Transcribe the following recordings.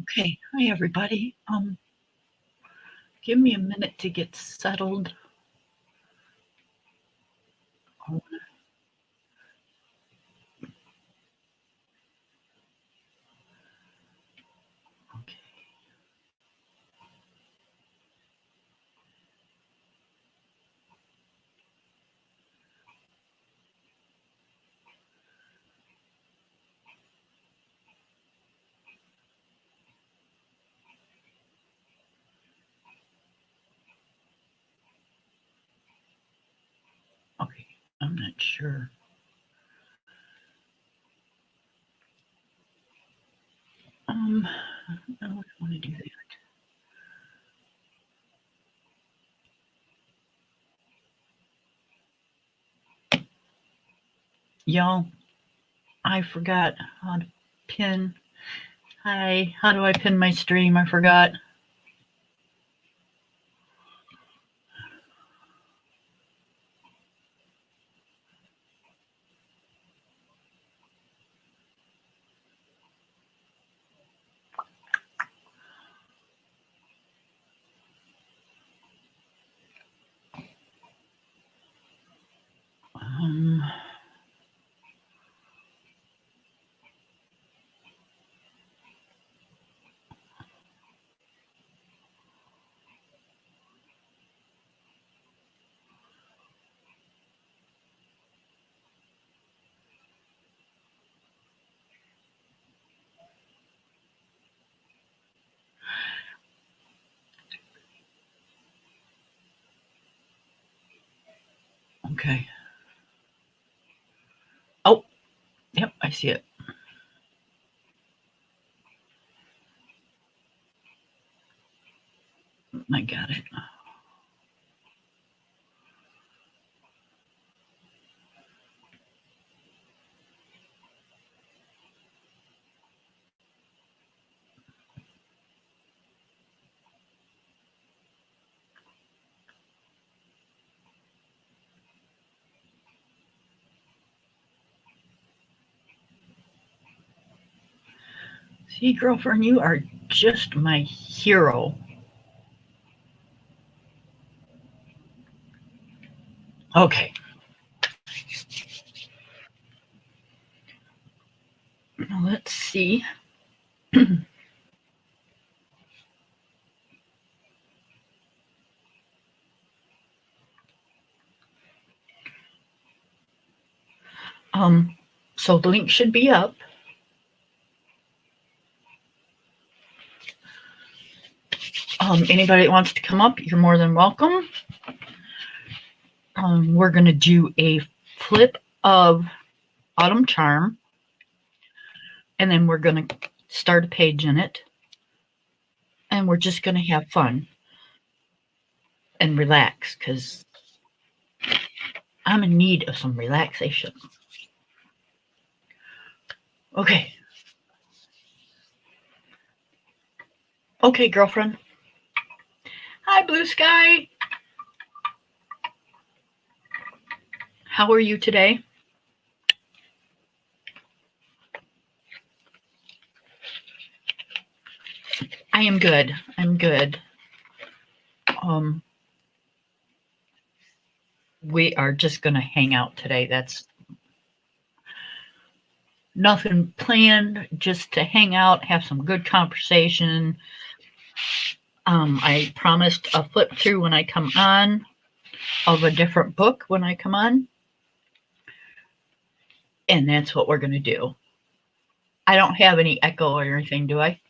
Okay, hi everybody. Give me a minute to get settled. Oh, okay. Okay, I'm not sure. I don't want to do that. Y'all, I forgot how to pin. Hi, how do I pin my stream? I forgot. Um, okay. Oh, yep, I see it. I got it. See, girlfriend, you are just my hero. Okay. Let's see. So the link should be up. Anybody that wants to come up, you're more than welcome. We're going to do a flip of Autumn Charm, and then we're going to start a page in it, and we're just going to have fun and relax because I'm in need of some relaxation. Okay. Okay, girlfriend. Hi, Blue Sky. How are you today? I am good. I'm good. We are just going to hang out today. That's nothing planned, just to hang out, have some good conversation. I promised a flip through when I come on of a different book when I come on. And that's what we're going to do. I don't have any echo or anything, do I?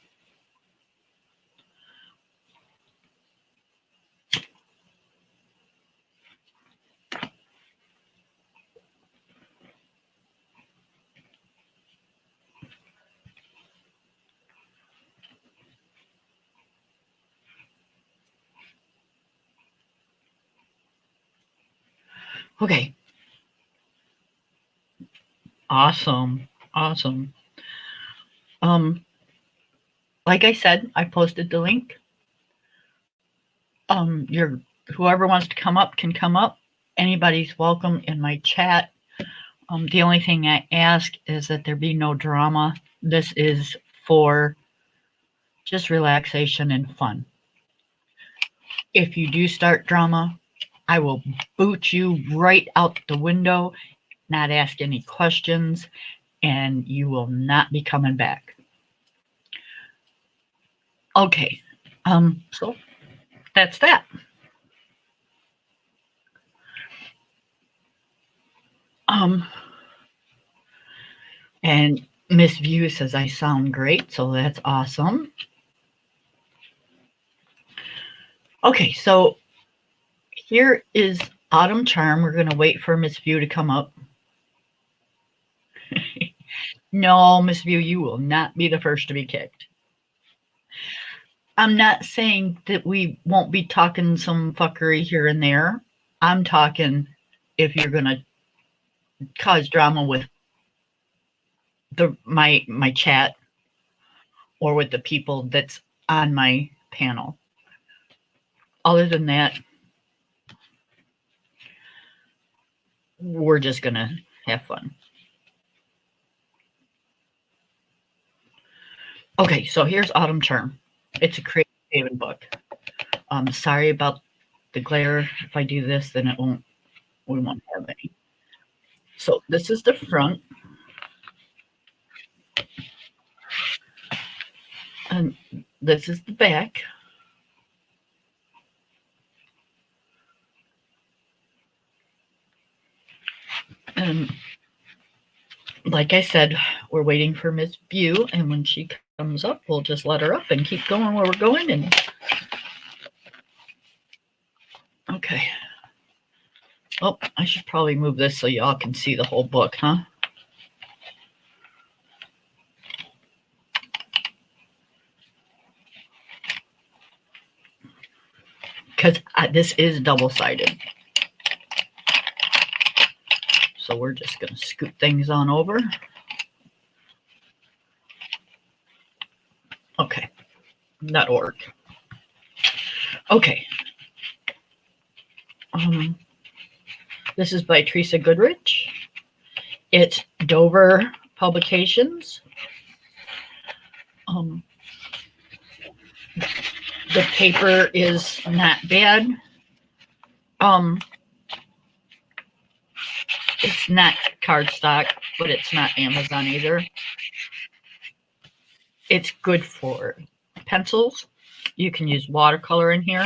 Okay. Awesome. Awesome. Like I said, I posted the link. Whoever wants to come up can come up. Anybody's welcome in my chat. The only thing I ask is that there be no drama. This is for just relaxation and fun. If you do start drama, I will boot you right out the window, not ask any questions, and you will not be coming back. Okay, so that's that. Um, and Miss View says I sound great, so that's awesome. Okay, so here is Autumn Charm. We're going to wait for Miss View to come up. No, Miss View, you will not be the first to be kicked. I'm not saying that we won't be talking some fuckery here and there. I'm talking if you're going to cause drama with my chat or with the people that's on my panel. Other than that, we're just going to have fun. Okay, so here's Autumn Charm. It's a Creative Haven book. Sorry about the glare. If I do this, then we won't have any. So this is the front. And this is the back. And like I said, we're waiting for Miss View, and when she comes up, we'll just let her up and keep going where we're going. And okay. Oh, I should probably move this so y'all can see the whole book, huh? Because this is double-sided. So we're just going to scoot things on over. Okay, that'll work. Okay. This is by Teresa Goodridge. It's Dover Publications. The paper is not bad. It's not cardstock, but it's not Amazon either. It's good for pencils. You can use watercolor in here.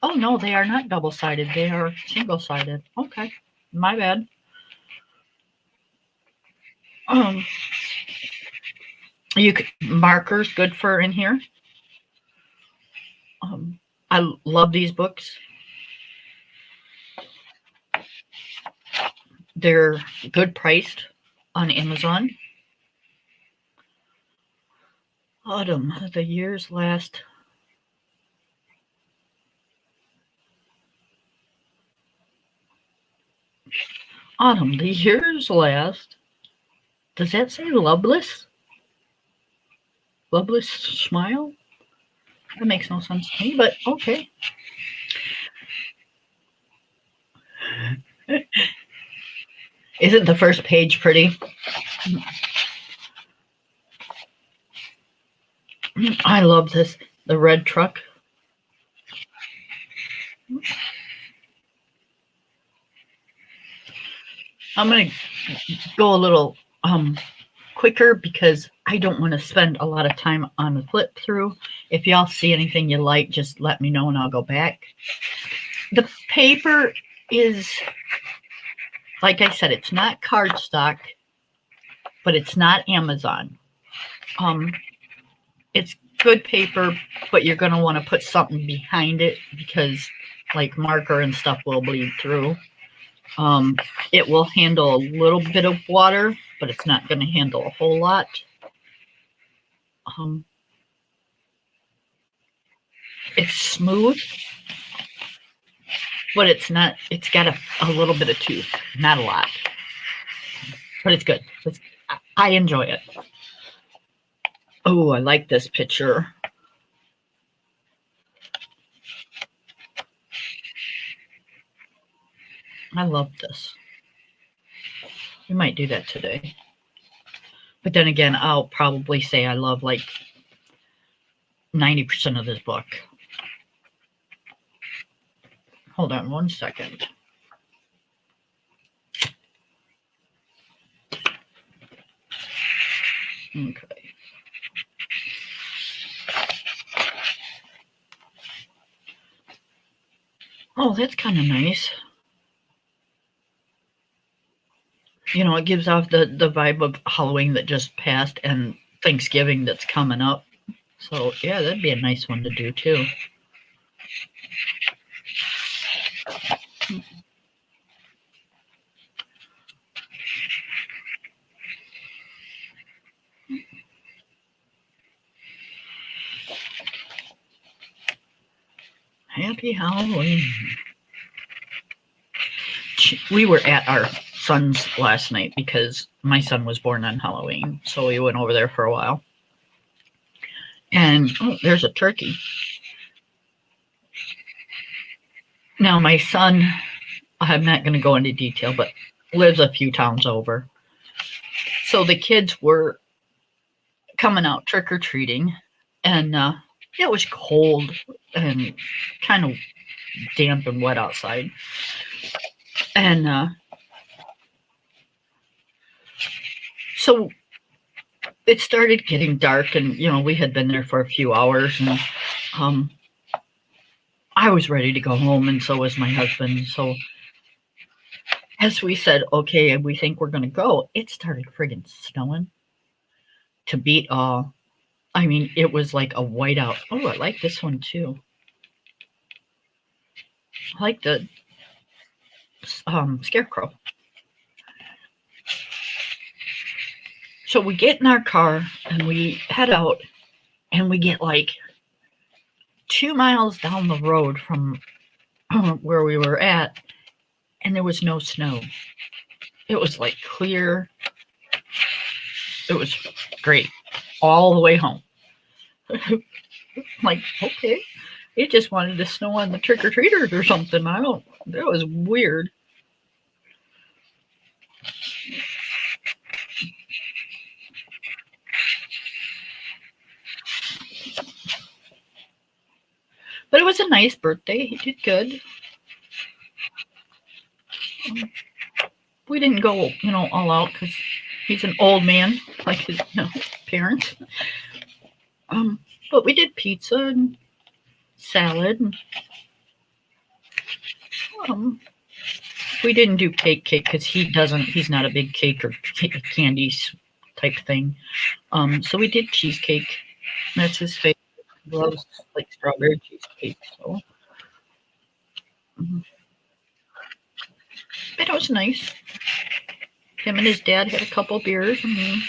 Oh no, they are not double-sided. They are single-sided. Okay, my bad. You could markers good for in here. I love these books. They're good priced on Amazon. Autumn, the years last. Autumn, the years last. Does that say loveless? Loveless smile? That makes no sense to me, but okay. Isn't the first page pretty? I love this. The red truck. I'm going to go a little quicker because I don't want to spend a lot of time on the flip through. If y'all see anything you like, just let me know and I'll go back. The paper is, like I said, it's not cardstock, but it's not Amazon. It's good paper, but you're going to want to put something behind it because like marker and stuff will bleed through. It will handle a little bit of water, but it's not going to handle a whole lot. It's smooth, but it's not. It's got a little bit of tooth, not a lot, but it's good. I enjoy it. Oh, I like this picture. I love this. We might do that today. But then again, I'll probably say I love like 90% of this book. Hold on one second. Okay. Oh, that's kind of nice. You know, it gives off the vibe of Halloween that just passed and Thanksgiving that's coming up. So, yeah, that'd be a nice one to do, too. Happy Halloween. We were at our son's last night because my son was born on Halloween. So we went over there for a while. And oh, there's a turkey. Now, my son, I'm not going to go into detail, but lives a few towns over. So the kids were coming out trick-or-treating, and it was cold and kind of damp and wet outside. And so it started getting dark, and, you know, we had been there for a few hours, and I was ready to go home, and so was my husband. So as we said, okay, we think we're going to go, it started friggin' snowing to beat all. I mean, it was like a whiteout. Oh, I like this one too. I like the scarecrow. So we get in our car and we head out, and we get like 2 miles down the road from where we were at, and there was no snow. It was like clear. It was great all the way home. Like, okay, it just wanted to snow on the trick-or-treaters or something. That was weird. But it was a nice birthday. He did good. We didn't go, you know, all out because he's an old man, like his, you know, parents. But we did pizza and salad. And, we didn't do cake because he's not a big cake or candy type thing. So we did cheesecake. That's his favorite. He loves like strawberry cheesecake. So it was nice. Him and his dad had a couple beers, and we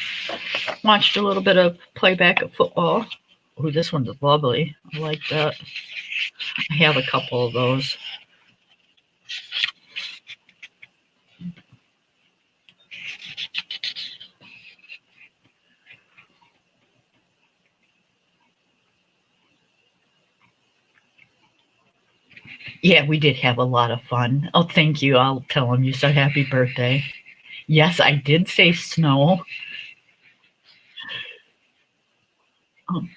watched a little bit of playback of football. Oh, this one's lovely. I like that. I have a couple of those. Yeah, we did have a lot of fun. Oh, thank you. I'll tell him you said happy birthday. Yes, I did say snow. Um,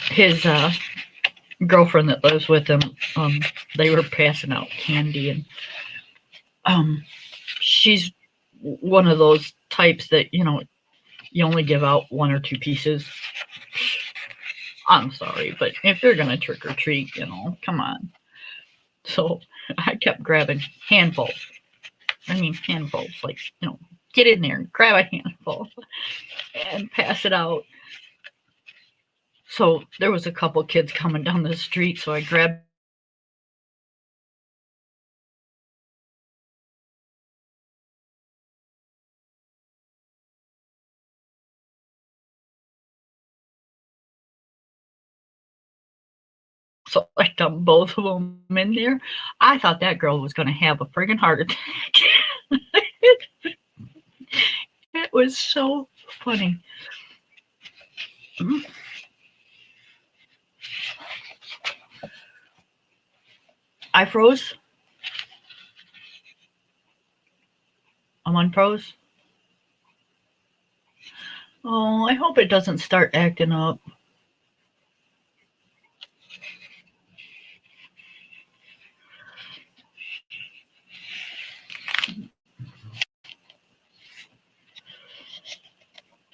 his girlfriend that lives with him, they were passing out candy, and she's one of those types that, you know, you only give out 1 or 2 pieces. I'm sorry, but if they're gonna trick or treat, you know, come on. So I kept grabbing handfuls. I mean, handfuls, like, you know, get in there and grab a handful and pass it out. So there was a couple kids coming down the street, so I grabbed so I dumped both of them in there. I thought that girl was going to have a friggin' heart attack. It was so funny. I froze. I'm unfroze. Oh, I hope it doesn't start acting up.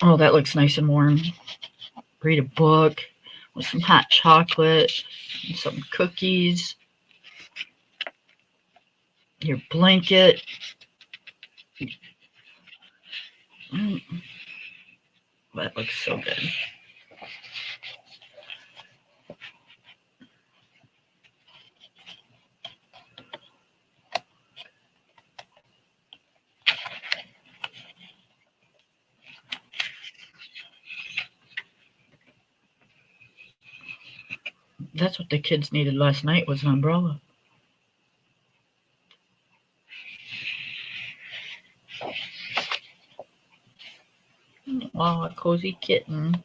Oh, that looks nice and warm. Read a book with some hot chocolate, and some cookies, your blanket. Mm, that looks so good. That's what the kids needed last night was an umbrella. Wow, a cozy kitten.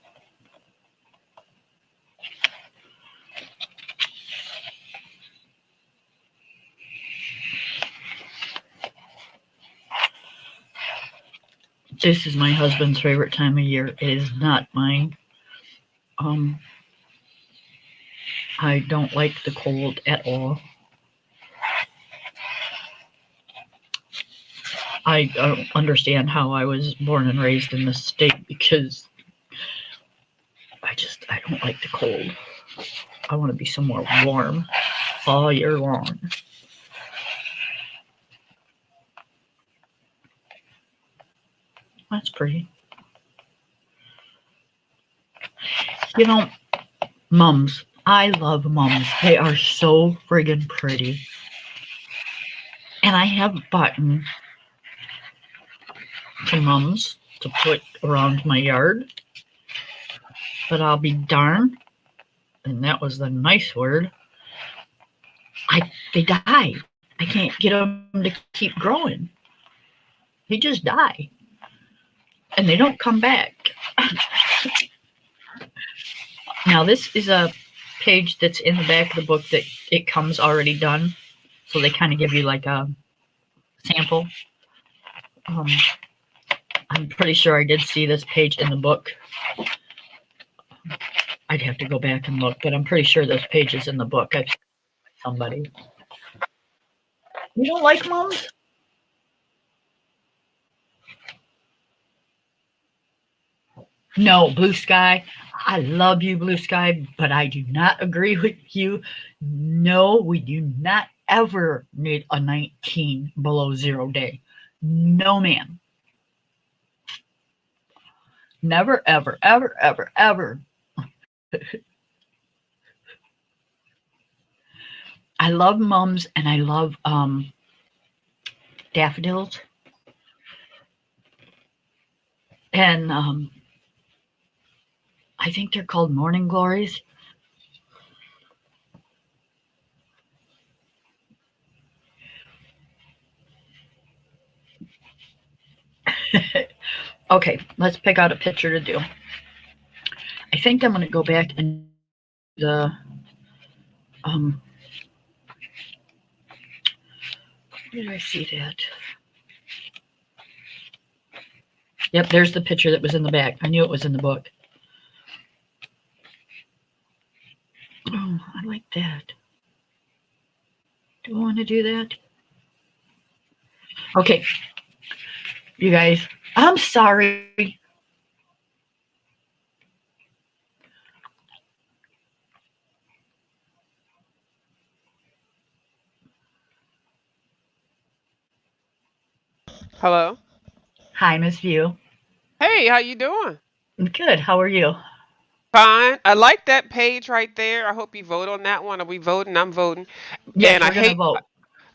This is my husband's favorite time of year. It is not mine. Um, I don't like the cold at all. I don't understand how I was born and raised in this state because I don't like the cold. I want to be somewhere warm all year long. That's pretty. You know, mums. I love mums. They are so friggin' pretty. And I have button to mums to put around my yard. But I'll be darned, and that was the nice word. They die. I can't get them to keep growing. They just die, and they don't come back. Now this is a page that's in the back of the book that it comes already done, so they kind of give you like a sample. Um, I'm pretty sure I did see this page in the book. I'd have to go back and look, but I'm pretty sure this page is in the book. I somebody. You don't like mums? No, Blue Sky. I love you, Blue Sky, but I do not agree with you. No, we do not ever need a 19 below zero day. No, ma'am. Never, ever, ever, ever, ever. I love mums and I love daffodils. And I think they're called morning glories. Okay, let's pick out a picture to do. I think I'm going to go back and the um, where did I see that? Yep, there's the picture that was in the back. I knew it was in the book. Oh, I like that. Do I want to do that? Okay, you guys, I'm sorry. Hello. Hi, Miss View. Hey, how you doing? Good. How are you? Fine. I like that page right there. I hope you vote on that one. Are we voting? I'm voting. Yes, And we're gonna vote.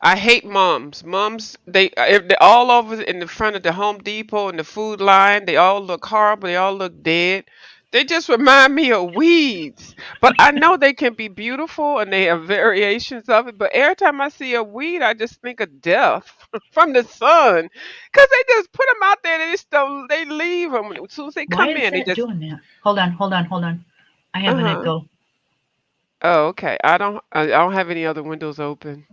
I hate mums. Mums, they're all over in the front of the Home Depot and the food line. They all look horrible. They all look dead. They just remind me of weeds. But I know they can be beautiful and they have variations of it. But every time I see a weed, I just think of death from the sun. Because they just put them out there. They just don't, they leave them. As soon as they Why come is in, they that just, doing that? Hold on, hold on, hold on. I have an uh-huh. echo. Oh, okay. I don't have any other windows open.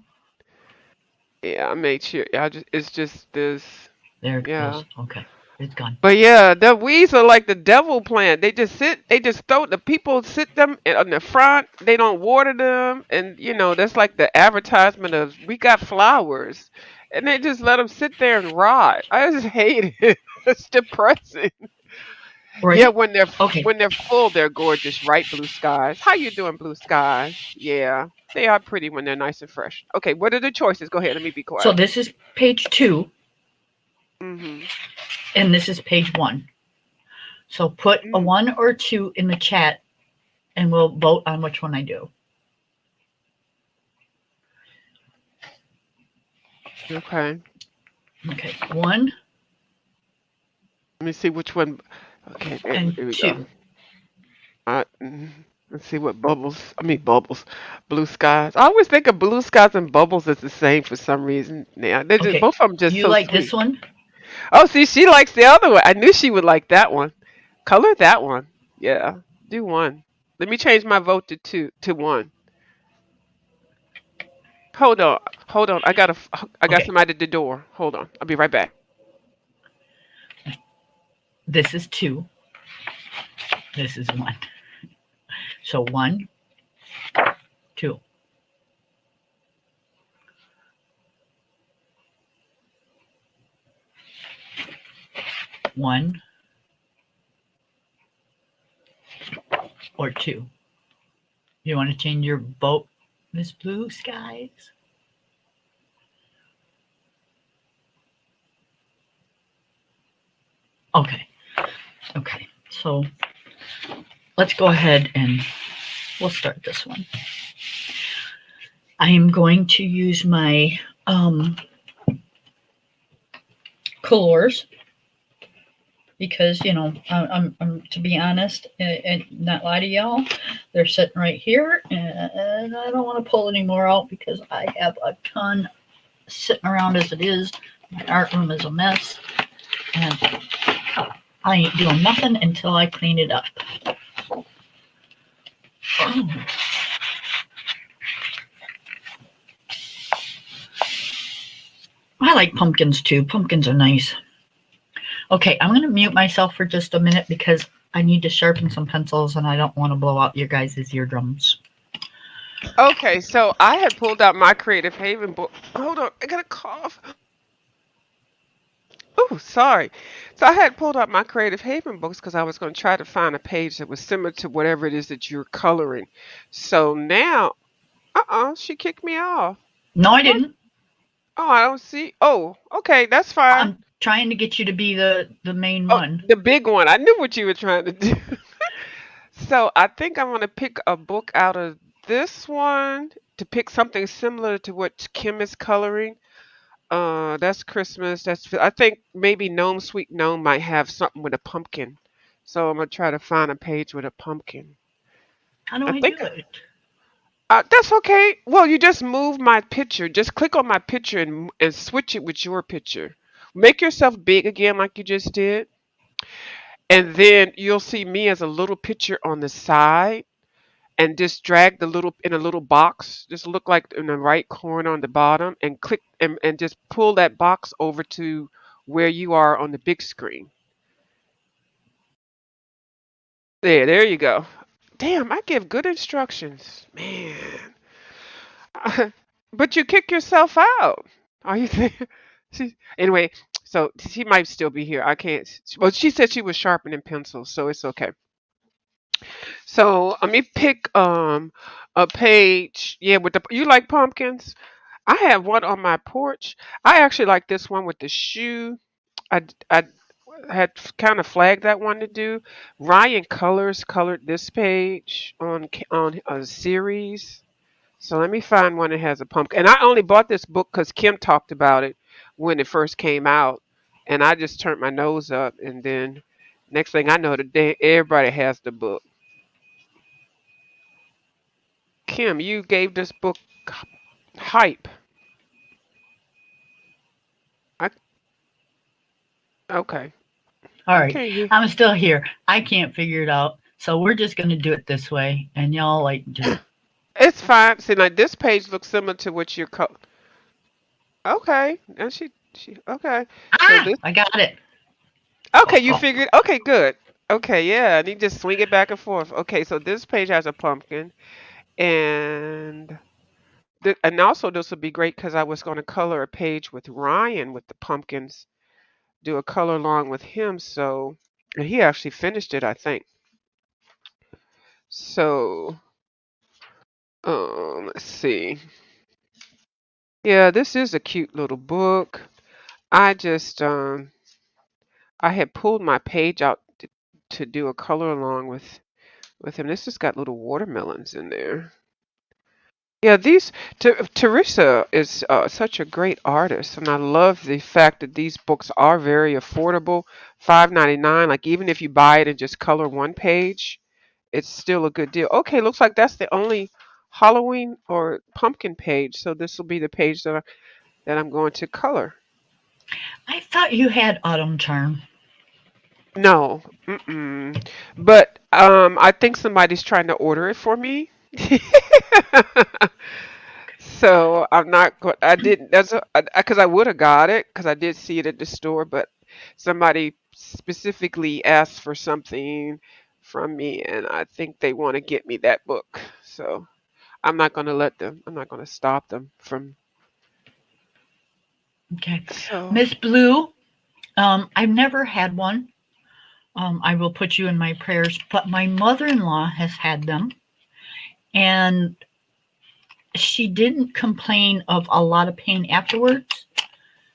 Yeah, I made sure. It's just this. There it Yeah. goes. Okay. It's gone. But yeah, the weeds are like the devil plant. They just throw the people sit them on the front. They don't water them, and that's like the advertisement of we got flowers, and they just let them sit there and rot. I just hate it. It's depressing. Yeah, Right? Okay. when they're full, they're gorgeous, right? Blue skies. How you doing, blue skies? Yeah, they are pretty when they're nice and fresh. Okay, what are the choices? Go ahead. Let me be So quiet. this is page 2, Mhm. and this is page 1. So put a Mm. 1 or 2 in the chat, and we'll vote on which one I do. Okay. Okay. 1 Let me see which one. Okay, and there we go. 2. Let's see what bubbles. I mean bubbles, blue skies. I always think of blue skies and bubbles as the same for some reason. Yeah, they just Okay. both of them just You so like this sweet. one? Oh, see, she likes the other one. I knew she would like that one. Color that one. Yeah, do one. Let me change my vote to two to one. Hold on, hold on. I got Okay. somebody at the door. Hold on. I'll be right back. This is 2. This is 1. So 1, 2. 1 or 2. You want to change your vote, Miss Blue Skies? Okay. Okay. So let's go ahead and we'll start this one. I am going to use my colors because I'm to be honest and not lie to y'all, they're sitting right here, and I don't want to pull any more out because I have a ton sitting around as it is. My art room is a mess, and I ain't doing nothing until I clean it up. Oh, I like pumpkins too. Pumpkins are nice. Okay, I'm going to mute myself for just a minute because I need to sharpen some pencils and I don't want to blow out your guys' eardrums. Okay, so I had pulled out my Creative Haven book. Hold on, I got a cough. Oh, sorry. So I had pulled out my Creative Haven books because I was going to try to find a page that was similar to whatever it is that you're coloring. So now, she kicked me off. No, I What? didn't. Oh, I don't see. Oh, okay, that's fine. I'm trying to get you to be the main Oh, one. the big one. I knew what you were trying to do. So I think I'm going to pick a book out of this one to pick something similar to what Kim is coloring. That's Christmas. I think maybe Gnome Sweet Gnome might have something with a pumpkin. So I'm gonna try to find a page with a pumpkin. How do I I do think it? that's okay. Well, you just move my picture. Just click on my picture and switch it with your picture. Make yourself big again like you just did, and then you'll see me as a little picture on the side. And just drag the little in a little box. Just look like in the right corner on the bottom, and click and just pull that box over to where you are on the big screen. There you go. Damn, I give good instructions, man. But you kick yourself out. Are you there? Anyway, so she might still be here. I can't. Well, she said she was sharpening pencils, so it's okay. So let me pick a page. Yeah, with the you like pumpkins? I have one on my porch. I actually like this one with the shoe. I had kind of flagged that one to do. Ryan Colors colored this page on a series. So let me find one that has a pumpkin. And I only bought this book because Kim talked about it when it first came out, and I just turned my nose up. And then next thing I know, today everybody has the book. Kim, you gave this book hype. I okay. All I right, can't hear. I'm still here. I can't figure it out. So we're just going to do it this way. And y'all, like, just. It's fine. See, like this page looks similar to what you're. Okay, and she okay. So Ah! this I got it. Okay, you figured. Okay, good. Okay, yeah, and you just swing it back and forth. Okay, so this page has a pumpkin, and and also this would be great because I was going to color a page with Ryan with the pumpkins, do a color along with him. So, and he actually finished it, I think. So, let's see. Yeah, this is a cute little book. I just I had pulled my page out to do a color along with him. This has got little watermelons in there. Yeah, these Teresa is such a great artist, and I love the fact that these books are very affordable, 5.99. Like even if you buy it and just color one page, it's still a good deal. Okay, looks like that's the only Halloween or pumpkin page, so this will be the page that I'm going to color. I thought you had autumn charm. No, mm-mm. But I think somebody's trying to order it for me. So I'm not going. I didn't. That's because I would have got it because I did see it at the store, but somebody specifically asked for something from me, and I think they want to get me that book. So I'm not going to let them. I'm not going to stop them from. Okay. So Miss Blue, I've never had one. I will put you in my prayers, but my mother in law has had them, and she didn't complain of a lot of pain afterwards.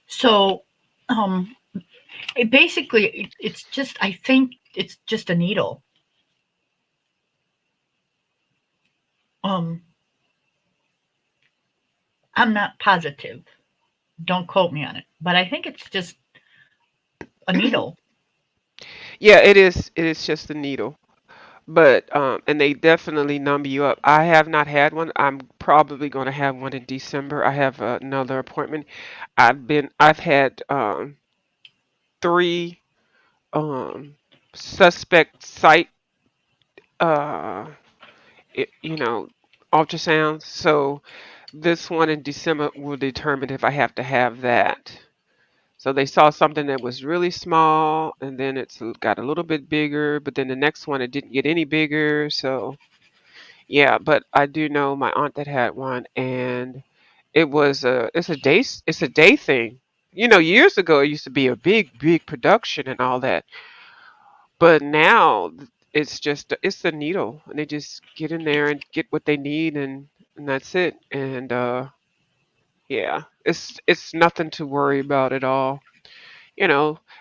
So, um, it's just, I think it's just a needle. Um, I'm not positive. Don't quote me on it, but I think it's just a needle. yeah, it is. It is just a needle. But and they definitely numb you up. I have not had one. I'm probably going to have one in December. I have another appointment. I've had three um suspect site uh you know ultrasounds. So this one in December will determine if I have to have that. So they saw something that was really small, and then got a little bit bigger, but then the next one it didn't get any bigger. So yeah, but I do know my aunt that had one, and it's a day thing. Years ago it used to be a big production and all that, but now it's the needle, and they just get in there and get what they need, and that's it. And yeah, it's nothing to worry about at all.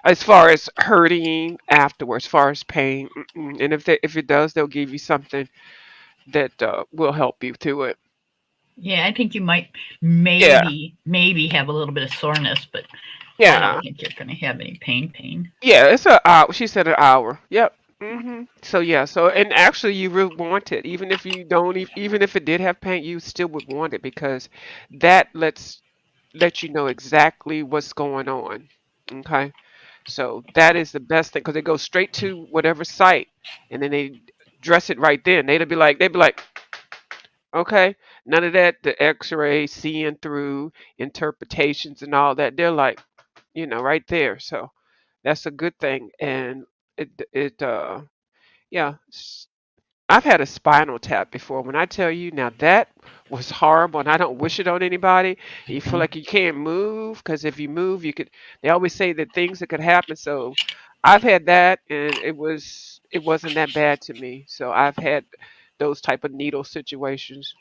As far as hurting afterwards, as far as pain, and if it does, they'll give you something that will help you through it. Yeah, I think you might Yeah, maybe have a little bit of soreness, but I don't yeah, think you're going to have any pain. yeah. It's a hour. She said an hour. Yep. So yeah. So and actually, you will want it, even if you don't. Even if it did have pain, you still would want it because that let you know exactly what's going on. Okay. So that is the best thing because it goes straight to whatever site, and then they dress it right then. They'd be like, okay, none of that, the X-ray, seeing through interpretations and all that. They're like, right there. So that's a good thing. And yeah, I've had a spinal tap before. When I tell you now that was horrible, and I don't wish it on anybody. And you feel like you can't move because if you move, you could. They always say that things that could happen. So I've had that, and it wasn't that bad to me. So I've had those type of needle situations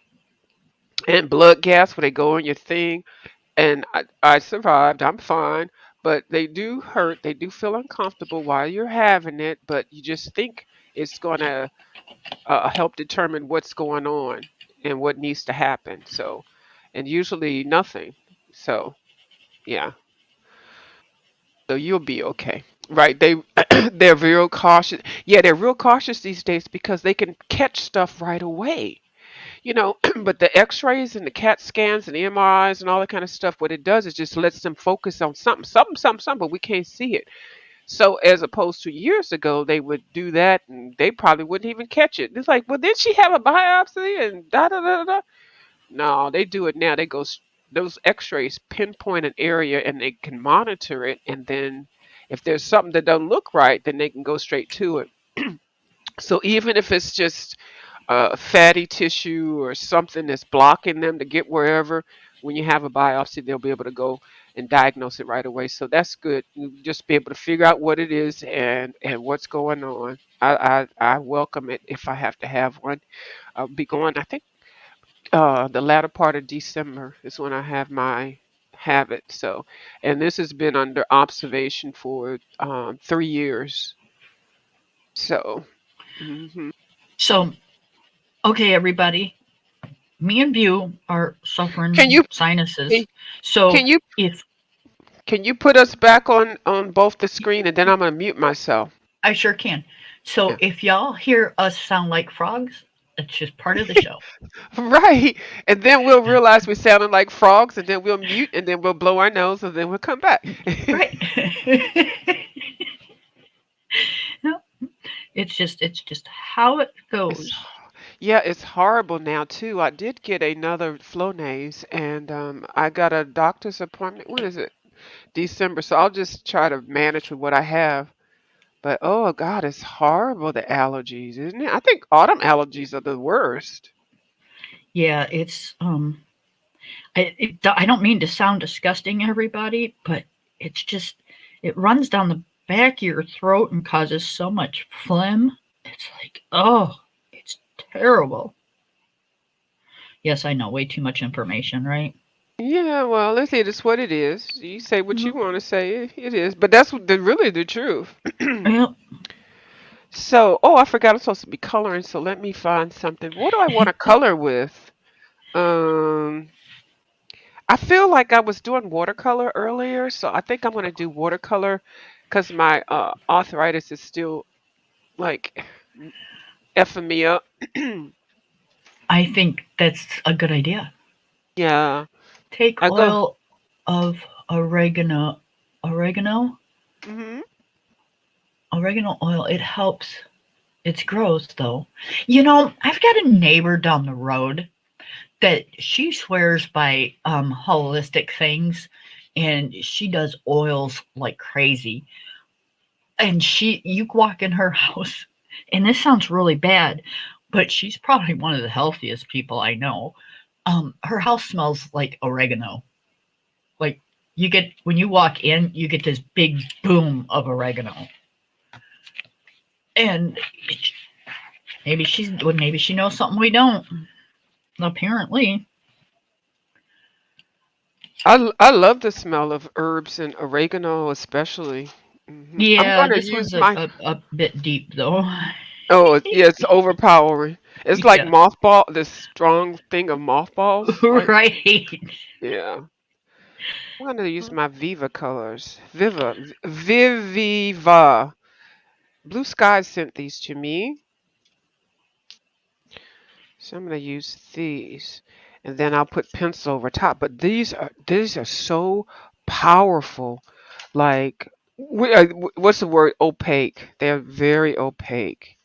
and blood gas where they go in your thing, and I survived. I'm fine, but they do hurt. They do feel uncomfortable while you're having it, but you just think it's gonna help determine what's going on and what needs to happen. So, and usually nothing. So, yeah. So you'll be okay. Right. They're real cautious. Yeah, they're real cautious these days because they can catch stuff right away. But the x-rays and the CAT scans and the MRIs and all that kind of stuff, what it does is just lets them focus on something, but we can't see it. So as opposed to years ago, they would do that and they probably wouldn't even catch it. It's like, well, did she have a biopsy and da da da da? No, they do it now. Those X-rays pinpoint an area and they can monitor it, and then If there's something that doesn't look right, then they can go straight to it. So even if it's just fatty tissue or something that's blocking them to get wherever, when you have a biopsy, they'll be able to go and diagnose it right away. So that's good. You just be able to figure out what it is and what's going on. I welcome it if I have to have one. I'll be going. I think the latter part of December is when I have it. So, and this has been under observation for 3 years. So, hmm So, okay, everybody, me and you are can suffering you can, sinuses. So, can you if can you put us back on both the screen, and then I'm gonna mute myself. I sure can. So, Yeah. if y'all hear us sound like frogs, it's just part of the show. Right. And then we'll realize we sounded like frogs, and then we'll mute, and then we'll blow our nose, and then we'll come back. Right. No, it's just how it It's goes. Yeah, it's horrible now too. I did get another Flonase, and I got a doctor's appointment. When is it? December. So I'll just try to manage with what I have. But oh God, it's horrible, the allergies, isn't it? I think autumn allergies are the worst. Yeah, I don't mean to sound disgusting, everybody, but it's just it runs down the back of your throat and causes so much phlegm. It's like, oh, it's terrible. Yes, I know, way too much information, right? Yeah, well, it is what it is. You say what you Mhm. want to say. It is, but that's really the truth. Well, So, oh, I forgot I'm supposed to be coloring. So let me find something. What do I want to color with? Um, I feel like I was doing watercolor earlier, so I think I'm going to do watercolor because my arthritis is still like effing me up. I think that's a good idea. Yeah, Take I go. oil of oregano, hmm oregano oil. It helps. It's gross though. You know, I've got a neighbor down the road that she swears by holistic things, and she does oils like crazy. And you walk in her house, and this sounds really bad, but she's probably one of the healthiest people I know. Her house smells like oregano. Like, you get when you walk in, you get this big boom of oregano. And maybe she knows something we don't. Apparently, I love the smell of herbs and oregano, especially. I'm yeah. going to This use one's my. a bit deep though. Oh, yeah, it's overpowering. It's like Yeah, mothball, this strong thing of mothballs. Like, right. yeah. I'm going to use my Viva colors. Viviva. Blue Sky sent these to me. So I'm going to use these. And then I'll put pencil over top. But these are so powerful. Like, what's the word? Opaque. They're very opaque.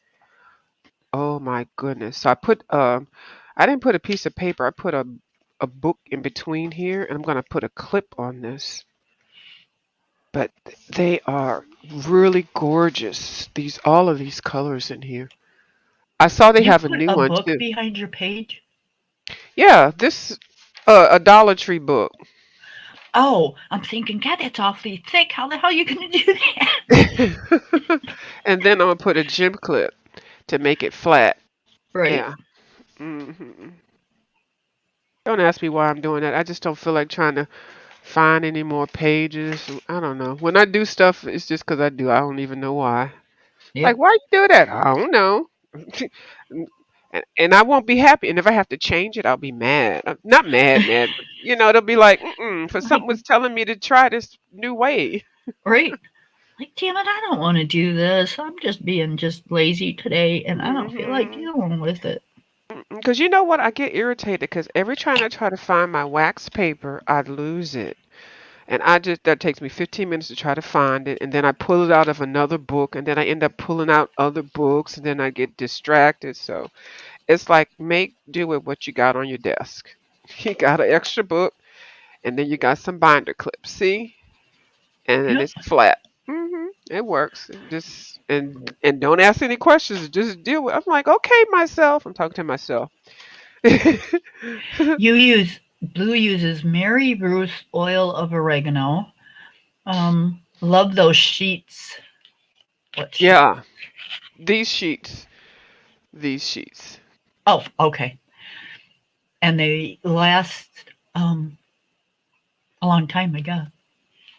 Oh my goodness. So I didn't put a piece of paper. I put a book in between here, and I'm gonna put a clip on this. But they are really gorgeous. All of these colors in here. I saw they You have a put new a one book too. behind your page? Yeah, this a Dollar Tree book. Oh, I'm thinking, God, that's awfully thick. How the hell are you going to do that? And then I'm gonna put a gem clip to make it flat. Right. Yeah. hmm Don't ask me why I'm doing that. I just don't feel like trying to find any more pages. I don't know. When I do stuff, it's just because I do. I don't even know why. Like, Yep. why you do that? I don't know. And I won't be happy. And if I have to change it, I'll be mad. I'm not mad, mad, but it'll be like, for something Like, was telling me to try this new way. right. Like, damn it, I don't want to do this. I'm just being just lazy today, and I don't feel like hmm dealing with it. Because you know what? I get irritated because every time I try to find my wax paper, I lose it. And that takes me 15 minutes to try to find it. And then I pull it out of another book. And then I end up pulling out other books. And then I get distracted. So it's like make do with what you got on your desk. You got an extra book. And then you got some binder clips. See? And then Yep. it's flat. It works. Just and don't ask any questions. Just deal with. I'm like, okay, myself. I'm talking to myself. Blue uses Mary Ruth oil of oregano. Love those sheets. What sheet? Yeah, these sheets. These sheets. Oh, okay. And they last um a long time, I guess.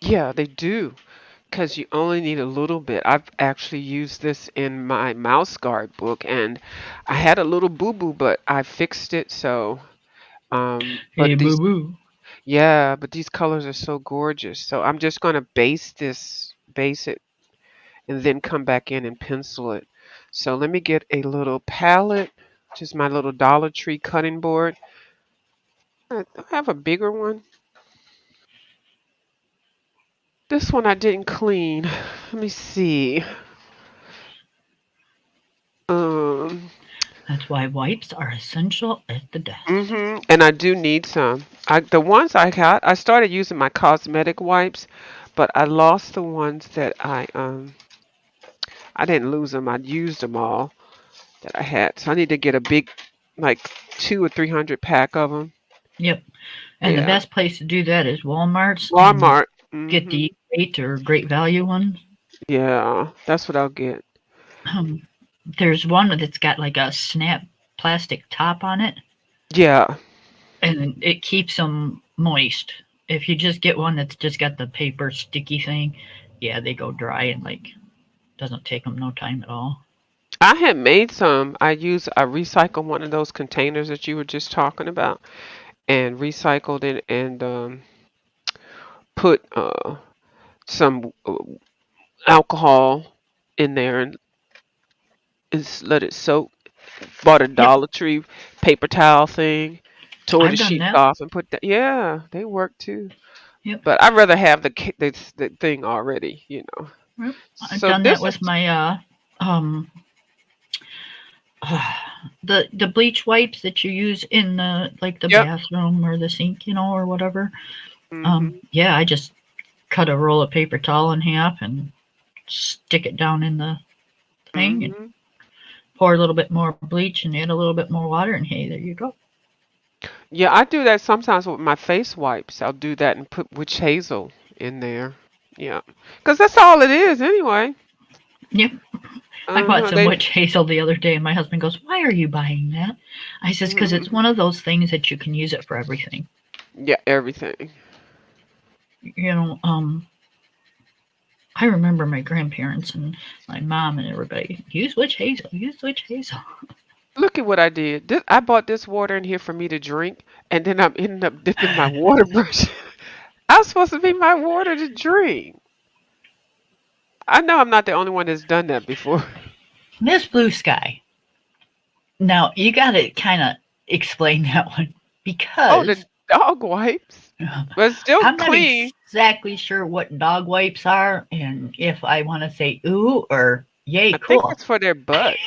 Yeah, they do. Because you only need a little bit. I've actually used this in my mouse guard book, and I had a little boo boo, but I fixed it. So, Hey, but boo these, boo. yeah, but these colors are so gorgeous. So I'm just gonna base it, and then come back in and pencil it. So let me get a little palette, which is my little Dollar Tree cutting board. I have a bigger one. This one I didn't clean. Let me see. Um, That's why wipes are essential at the desk. And I do need some. The ones I got, I started using my cosmetic wipes, but I lost the ones that I didn't lose them. I used them all that I had. So I need to get a big, like 200 or 300 pack of them. Yep. And the Yeah. best place to do that is Walmart's and Walmart. get the great or great value ones. Yeah, that's what I'll get. Um, there's one that's got like a snap plastic top on it, Yeah. and it keeps them moist. If you just get one that's just got the paper sticky thing, yeah, they go dry and like doesn't take them no time at all. I had made some. I recycled one of those containers that you were just talking about and recycled it and put some alcohol in there and let it soak. Bought a Yep, Dollar Tree paper towel thing, tore the I've done sheets that. off and put that. Yeah, they work too. Yep, But I'd rather have the thing already. yep. I've So done that this is with my um the bleach wipes that you use in the yep. bathroom or the sink, or whatever. Mhm. Yeah, I just cut a roll of paper towel in half and stick it down in the thing and Mhm. pour a little bit more bleach and add a little bit more water, and hey, there you go. Yeah, I do that sometimes with my face wipes. I'll do that and put witch hazel in there. Yeah, because that's all it is anyway. Yep. I bought some They. witch hazel the other day, and my husband goes, "Why are you buying that?" I says, "Because it's one of those things that you can use it for everything." Yeah, everything. You know, I remember my grandparents and my mom and everybody use witch hazel, use witch hazel. Look at what I did. I bought this water in here for me to drink, and then I'm ending up dipping my water brush. I was supposed to be my water to drink. I know I'm not the only one that's done that before. Miss Blue Sky. Now you got to kind of explain that one Oh, because the dog wipes, but it's still I'm not clean. exactly sure what dog wipes are and if I want to say ooh or yay, I think cool. it's for their butt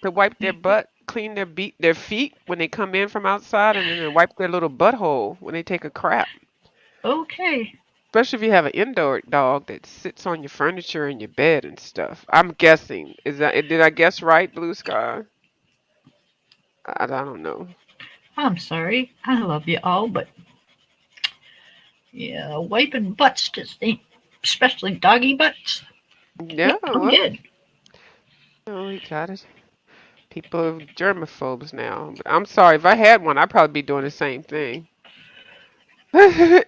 to wipe their butt, clean their feet when they come in from outside, and then they wipe their little butthole when they take a crap. Okay. Especially if you have an indoor dog that sits on your furniture and your bed and stuff. I'm guessing. Did I guess right, Blue Sky? I don't know. I'm sorry. I love you all, but yeah, wiping butts just ain't, especially doggy butts. Yeah, Yep, I'm well, good. we got it. People are germaphobes now. But I'm sorry, if I had one, I'd probably be doing the same thing.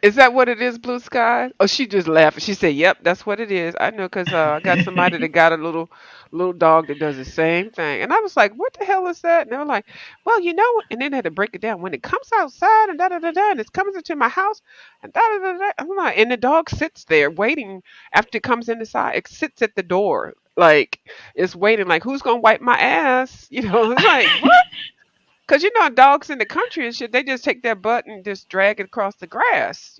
Is that what it is, Blue Sky? Oh, she just laughed. She said, "Yep, that's what it is." I know, cause I got somebody that got a little dog that does the same thing, and I was like, "What the hell is that?" And they were like, "Well, you know," and then they had to break it down when it comes outside and da da da da, and it's coming into my house and da da da da. I'm like, and the dog sits there waiting after it comes inside. It sits at the door like it's waiting, like who's gonna wipe my ass? It's like what? Cause dogs in the country and shit, they just take their butt and just drag it across the grass.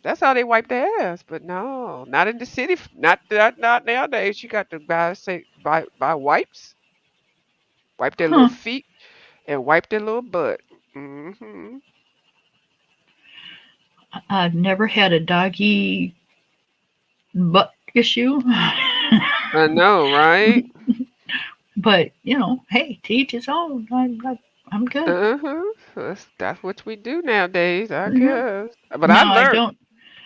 That's how they wipe their ass. But no, not in the city. Not nowadays. You got to buy wipes, wipe their little Huh. feet, and wipe their little butt. Hmm. I've never had a doggy butt issue. I know, right? But hey, to each his own. I'm good. Uh-huh. That's what we do nowadays, I Mhm. guess. But I Now learned.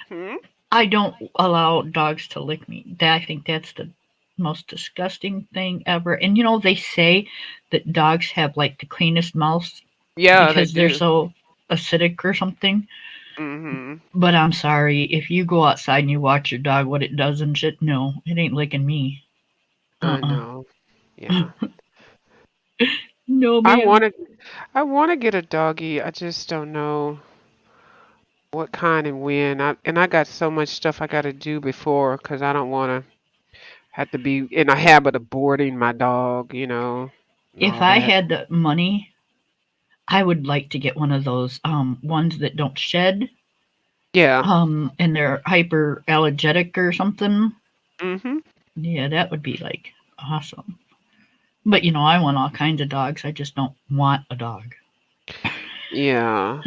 Hmm? I don't allow dogs to lick me. I think that's the most disgusting thing ever. And they say that dogs have like the cleanest mouths Yeah, they because they're do. so acidic or something. Hmm. But I'm sorry, if you go outside and you watch your dog, what it does and shit, no, it ain't licking me. I Uh know. Yeah. No, I ma'am. want to I want to get a doggy. I just don't know what kind and when. I got so much stuff I got to do before cuz I don't want to have to be in a habit of boarding my dog, and If all I that. had the money, I would like to get one of those ones that don't shed, Yeah. and they're hyperallergenic or something. Mhm. Yeah, that would be like awesome. But I want all kinds of dogs. I just don't want a dog. Yeah.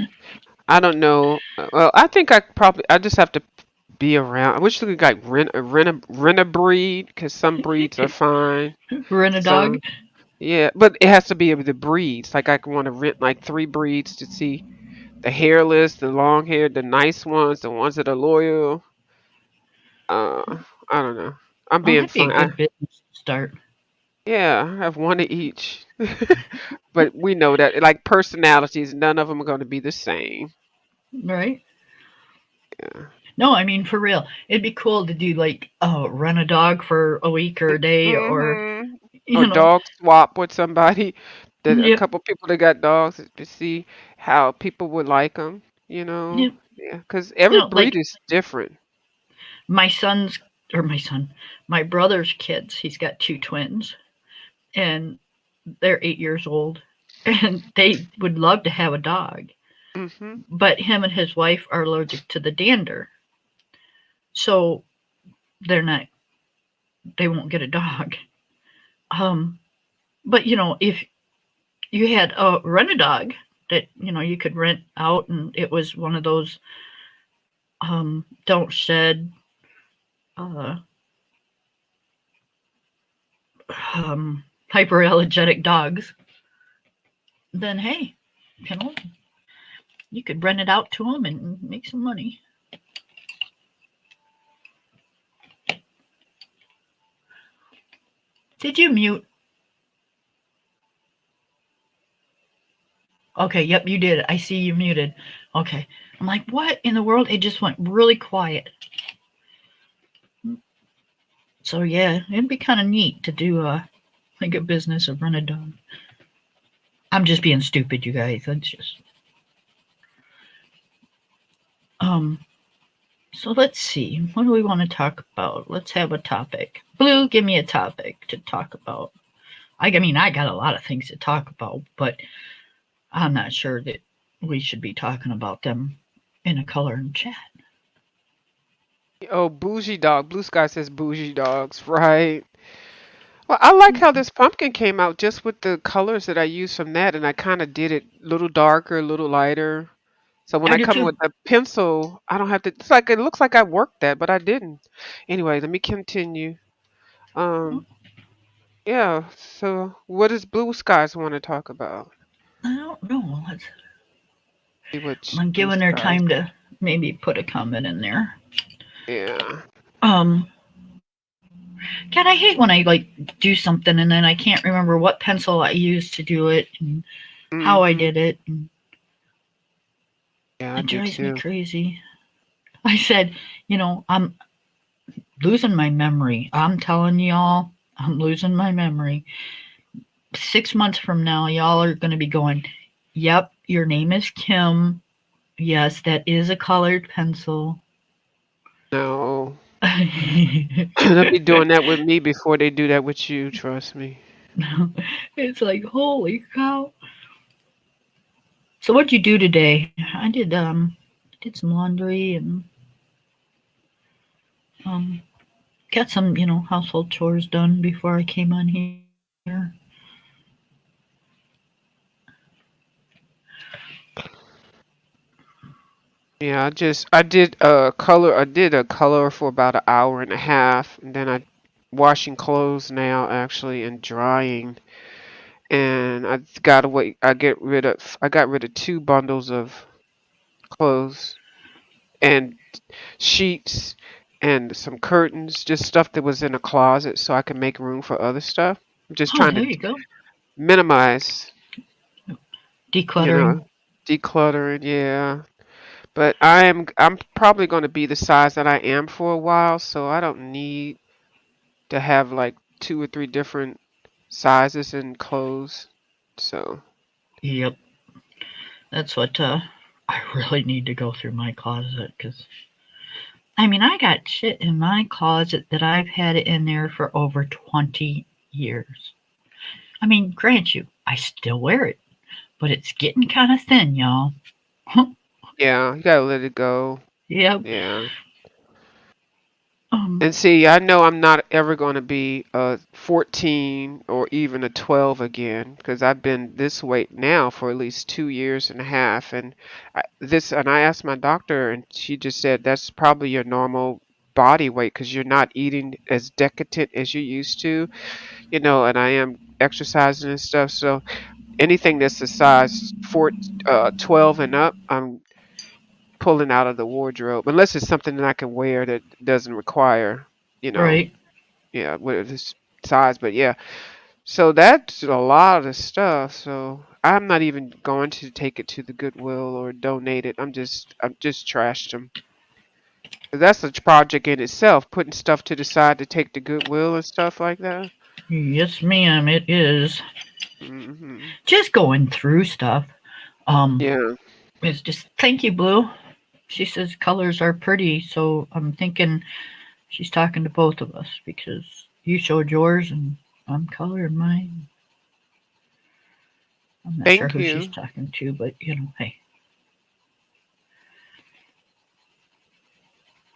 I don't know. Well, I think I just have to be around. I wish we could like rent a breed because some breeds are fine. Rent a dog? Some yeah, but it has to be of the breeds. Like I want to rent like three breeds to see the hairless, the long haired, the nice ones, the ones that are loyal. I don't know. I'm Oh, being that'd be a fun. good business to start, Yeah, I have one of each. But we know that like personalities, none of them are going to be the same. right? Yeah. No, I mean for real. It'd be cool to do like rent a dog for a week or a day, or Mhm. Or you know, dog swap with somebody. That a yep, couple people that got dogs to see how people would like them. yep. Yeah, because every breed Like is different. my son's or my son, my brother's kids. He's got two twins, and they're 8 years old, and they would love to have a dog, Mhm. but him and his wife are allergic to the dander, so they're not. They won't get a dog. Um, but if you had a rent a dog that you could rent out, and it was one of those don't shed uh, hyperallergenic dogs, then hey, you know you could rent it out to them and make some money. Did you mute? Okay, yep, you did. I see you muted. Okay. I'm like, what in the world? It just went really quiet. So yeah, it'd be kind of neat to do like a business of rent a dog. I'm just being stupid, you guys. That's just um. So let's see. What do we want to talk about? Let's have a topic. Blue, give me a topic to talk about. I mean, I got a lot of things to talk about, but I'm not sure that we should be talking about them in a color and chat. Oh, bougie dog. Blue Sky says bougie dogs, right? Well, I like how this pumpkin came out just with the colors that I used from that, and I kind of did it a little darker, a little lighter. So when I I do come too. with a pencil, I don't have to. It's like it looks like I worked that, but I didn't. Anyway, let me continue. Um, yeah. So what does Blue Skies want to talk about? I don't know. See what I'm Blue giving her Skies. time to maybe put a comment in there. Yeah. Um, God, I hate when I like do something and then I can't remember what pencil I used to do it and how I Mhm. did it, and Yeah, I it do drives me too. crazy. I said, I'm losing my memory. I'm telling y'all, I'm losing my memory. 6 months from now, y'all are going to be going, "Yep, your name is Kim. Yes, that is a colored pencil." No. They'll be doing that with me before they do that with you. Trust me. It's like, holy cow. So what'd you do today? I did some laundry and um got some, household chores done before I came on here. Yeah, I did a color for about an hour and a half, and then I washing clothes now actually and drying. And I got rid of 2 bundles of clothes and sheets and some curtains, just stuff that was in a closet so I can make room for other stuff. I'm just Oh, trying there to you go. minimize, you Decluttering. know, decluttering, yeah. But I'm probably going to be the size that I am for a while, so I don't need to have like 2 or 3 different sizes in clothes. So, Yep. That's what I really need to go through my closet because I mean I got shit in my closet that I've had it in there for over 20 years. I mean, grant you, I still wear it, but it's getting kind of thin, y'all. yeah, you gotta let it go. Yep. Yeah. Um. And see, I know I'm not ever going to be a 14 or even a 12 again because I've been this weight now for at least 2 years and a half. And I asked my doctor, and she just said that's probably your normal body weight because you're not eating as decadent as you used to, and I am exercising and stuff. So anything that's a size 12 and up, I'm pulling out of the wardrobe unless it's something that I can wear that doesn't require, you know, Right. yeah, with this size. But yeah, so that's a lot of the stuff. So I'm not even going to take it to the Goodwill or donate it. I'm just trashed them. That's a project in itself, putting stuff to the side to take to Goodwill and stuff like that. Yes, ma'am. It is Hmm. just going through stuff. Um. Yeah. It's just thank you, Blue. She says colors are pretty, so I'm thinking she's talking to both of us because you showed yours and I'm coloring mine. I'm not sure Thank who she's you. talking to, but hey.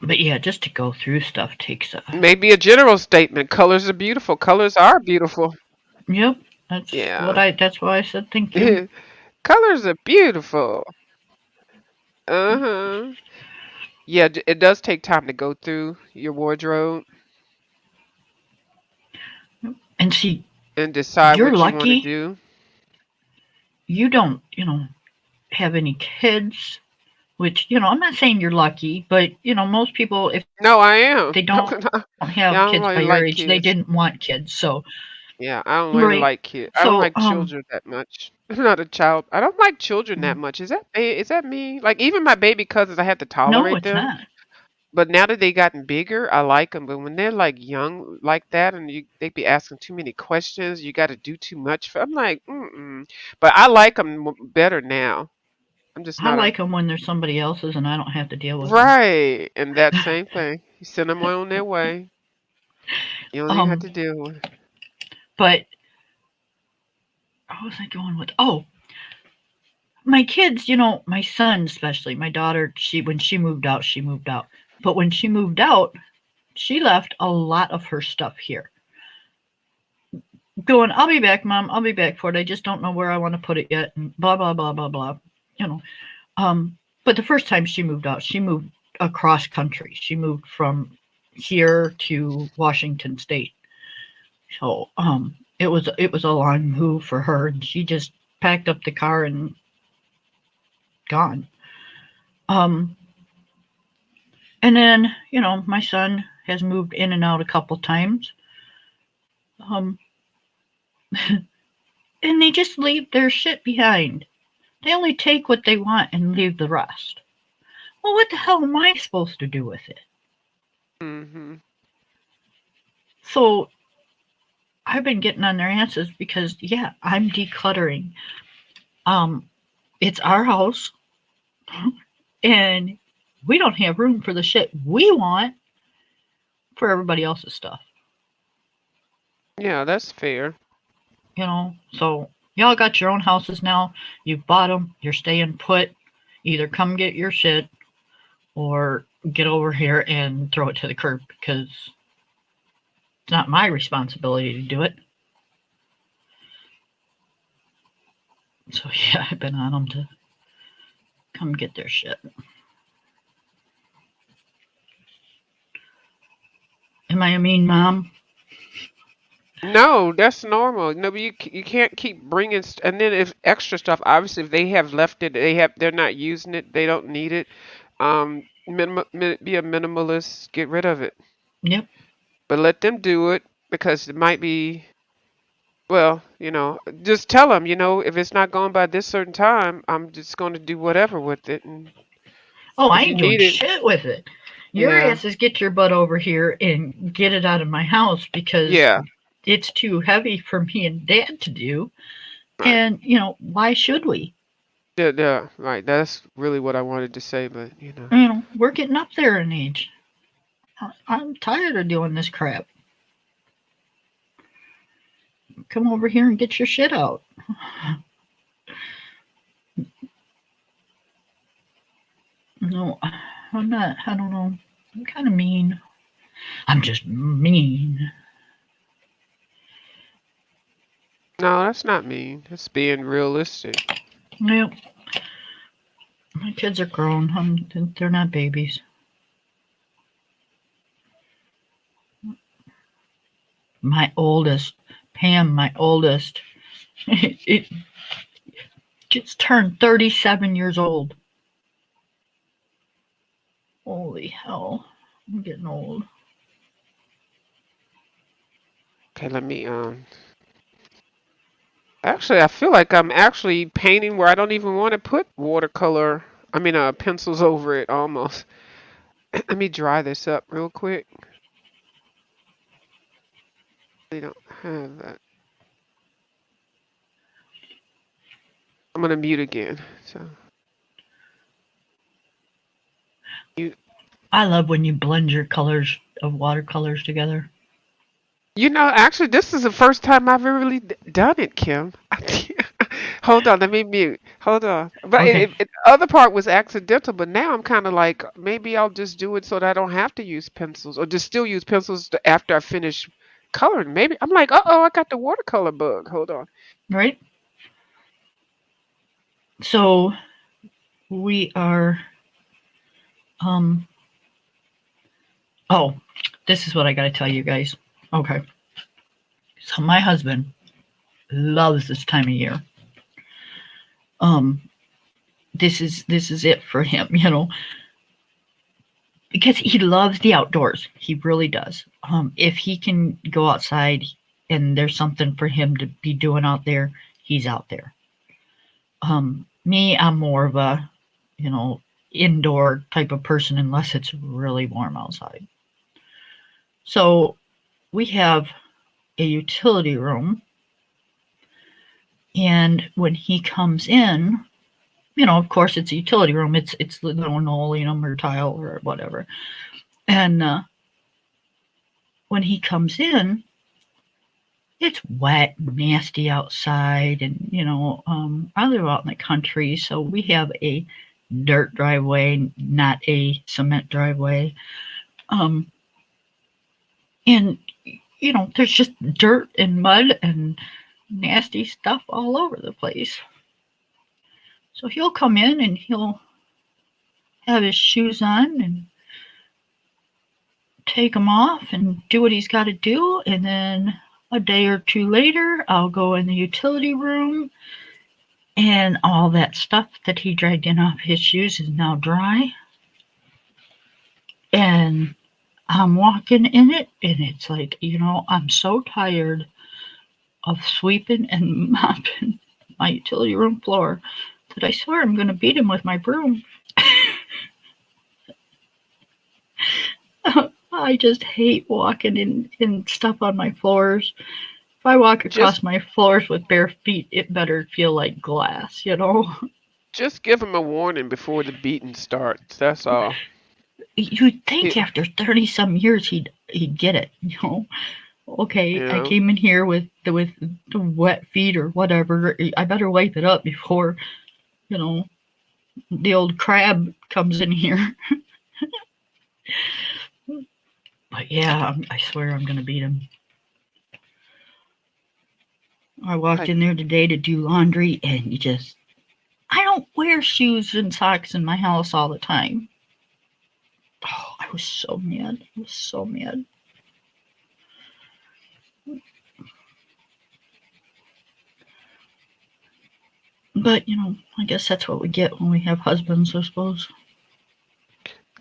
But yeah, just to go through stuff takes a. Maybe a general statement. Colors are beautiful. Colors are beautiful. Yep, Yeah. that's why I said thank you. Colors are beautiful. Uh-huh. Yeah, it does take time to go through your wardrobe And see, and decide you're what you want to lucky. do. You don't, have any kids. Which I'm not saying you're lucky, but most people, if they No, don't I am. have kids by your Yeah, I age, don't they really didn't like want kids. kids. So Yeah, I don't really right. like kids. I don't So like children that much. I'm not a child. I don't like children that much. Is that me? Like even my baby cousins, I had to no, tolerate it's them. not. But now that they gotten bigger, I like them. But when they're like young like that, and they be asking too many questions, you got to do too much for. I'm like, mm-mm. But I like them better now. I'm just I not a like them when they're somebody else's and I don't have to deal with them. right. And that same thing, you send them on their way. You don't even have Um, to deal with. but what was I going with? Oh, my kids. My son especially. My daughter. When she moved out, she moved out. But when she moved out, she left a lot of her stuff here. Going, I'll be back, Mom. I'll be back for it. I just don't know where I want to put it yet. And blah blah blah blah blah. You know. But the first time she moved out, she moved across country. She moved from here to Washington State. So it was a long move for her, and she just packed up the car and gone. Um, and then my son has moved in and out a couple times. Um, and they just leave their shit behind. They only take what they want and leave the rest. Well, what the hell am I supposed to do with it? Hmm. So I've been getting on their asses because yeah, I'm decluttering. Um, it's our house, and we don't have room for the shit we want for everybody else's stuff. Yeah, that's fair. So y'all got your own houses now. You've bought them. You're staying put. Either come get your shit or get over here and throw it to the curb because it's not my responsibility to do it. So yeah, I've been on them to come get their shit. Am I a mean mom? No, that's normal. No, but you can't keep bringing and then if extra stuff, obviously if they have left it, they're not using it, they don't need it. Be a minimalist, get rid of it. Yep. But let them do it because it might be, well, just tell them, if it's not gone by this certain time, I'm just going to do whatever with it. And Oh, I if you ain't doing need it, shit with it. Your yeah, asses get your butt over here and get it out of my house because yeah, it's too heavy for me and Dad to do. right. And, why should we? Yeah, yeah, right. That's really what I wanted to say, but We're getting up there in age. I'm tired of doing this crap. Come over here and get your shit out. No, I'm not. I don't know. I'm kind of mean. I'm just mean. no, that's not mean. That's being realistic. Well, my kids are grown. They're not babies. My oldest, Pam, my oldest, it just turned 37 years old. Holy hell. I'm getting old. Okay, let me actually, I feel like I'm actually painting where I don't even want to put watercolor. I mean, pencils over it almost. Let me dry this up real quick. They don't have that. I'm gonna mute again. So you, I love when you blend your colors of watercolors together. actually, this is the first time I've ever really done it, Kim. Hold on, let me mute. Hold on. But Okay. the other part was accidental, but now I'm kind of like, maybe I'll just do it so that I don't have to use pencils or just still use pencils after I finish coloring. Maybe I'm like, uh-oh, I got the watercolor bug. Hold on. Right? So we are, um, oh, this is what I got to tell you guys. Okay. So my husband loves this time of year. Um, this is it for him, because he loves the outdoors. He really does. If he can go outside and there's something for him to be doing out there, he's out there. Me, I'm more of a, you know, indoor type of person unless it's really warm outside. So we have a utility room, and when he comes in, of course, it's a utility room. It's linoleum or tile or whatever. And when he comes in, it's wet, nasty outside, and I live out in the country, so we have a dirt driveway, not a cement driveway. Um, and there's just dirt and mud and nasty stuff all over the place. So he'll come in and he'll have his shoes on and take them off and do what he's got to do. And then a day or two later, I'll go in the utility room and all that stuff that he dragged in off his shoes is now dry. And I'm walking in it, and it's like, I'm so tired of sweeping and mopping my utility room floor that I swear I'm going to beat him with my broom. I just hate walking in stuff on my floors. If I walk Just across my floors with bare feet, it better feel like glass. just give him a warning before the beating starts. That's all. You'd He, think after 30 some years he'd get it. Okay, you I know, came in here with the wet feet or whatever. I better wipe it up before, you know, the old crab comes in here. But yeah, I swear I'm gonna beat him. I walked like in there today to do laundry, and I don't wear shoes and socks in my house all the time. Oh, I was so mad. I was so mad. But, I guess that's what we get when we have husbands, I suppose.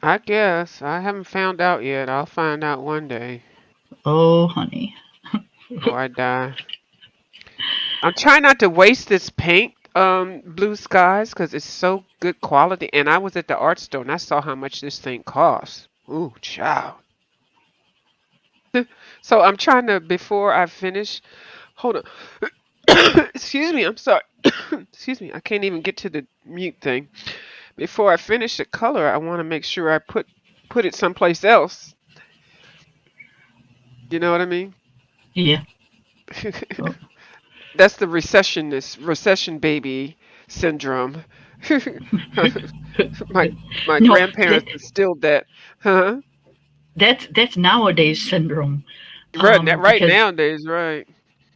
I guess. I haven't found out yet. I'll find out one day Oh, honey. before I die. I'm trying not to waste this paint, Blue Skies, because it's so good quality. And I was at the art store and I saw how much this thing costs. Ooh, child. So I'm trying to, before I finish, hold on. Excuse me, I'm sorry. Excuse me, I can't even get to the mute thing. Before I finish the color, I want to make sure I put it someplace else. You know what I mean? Yeah. Oh, That's the recession baby syndrome. my my no, grandparents instilled that. Huh? that's nowadays syndrome. Right Because nowadays, right.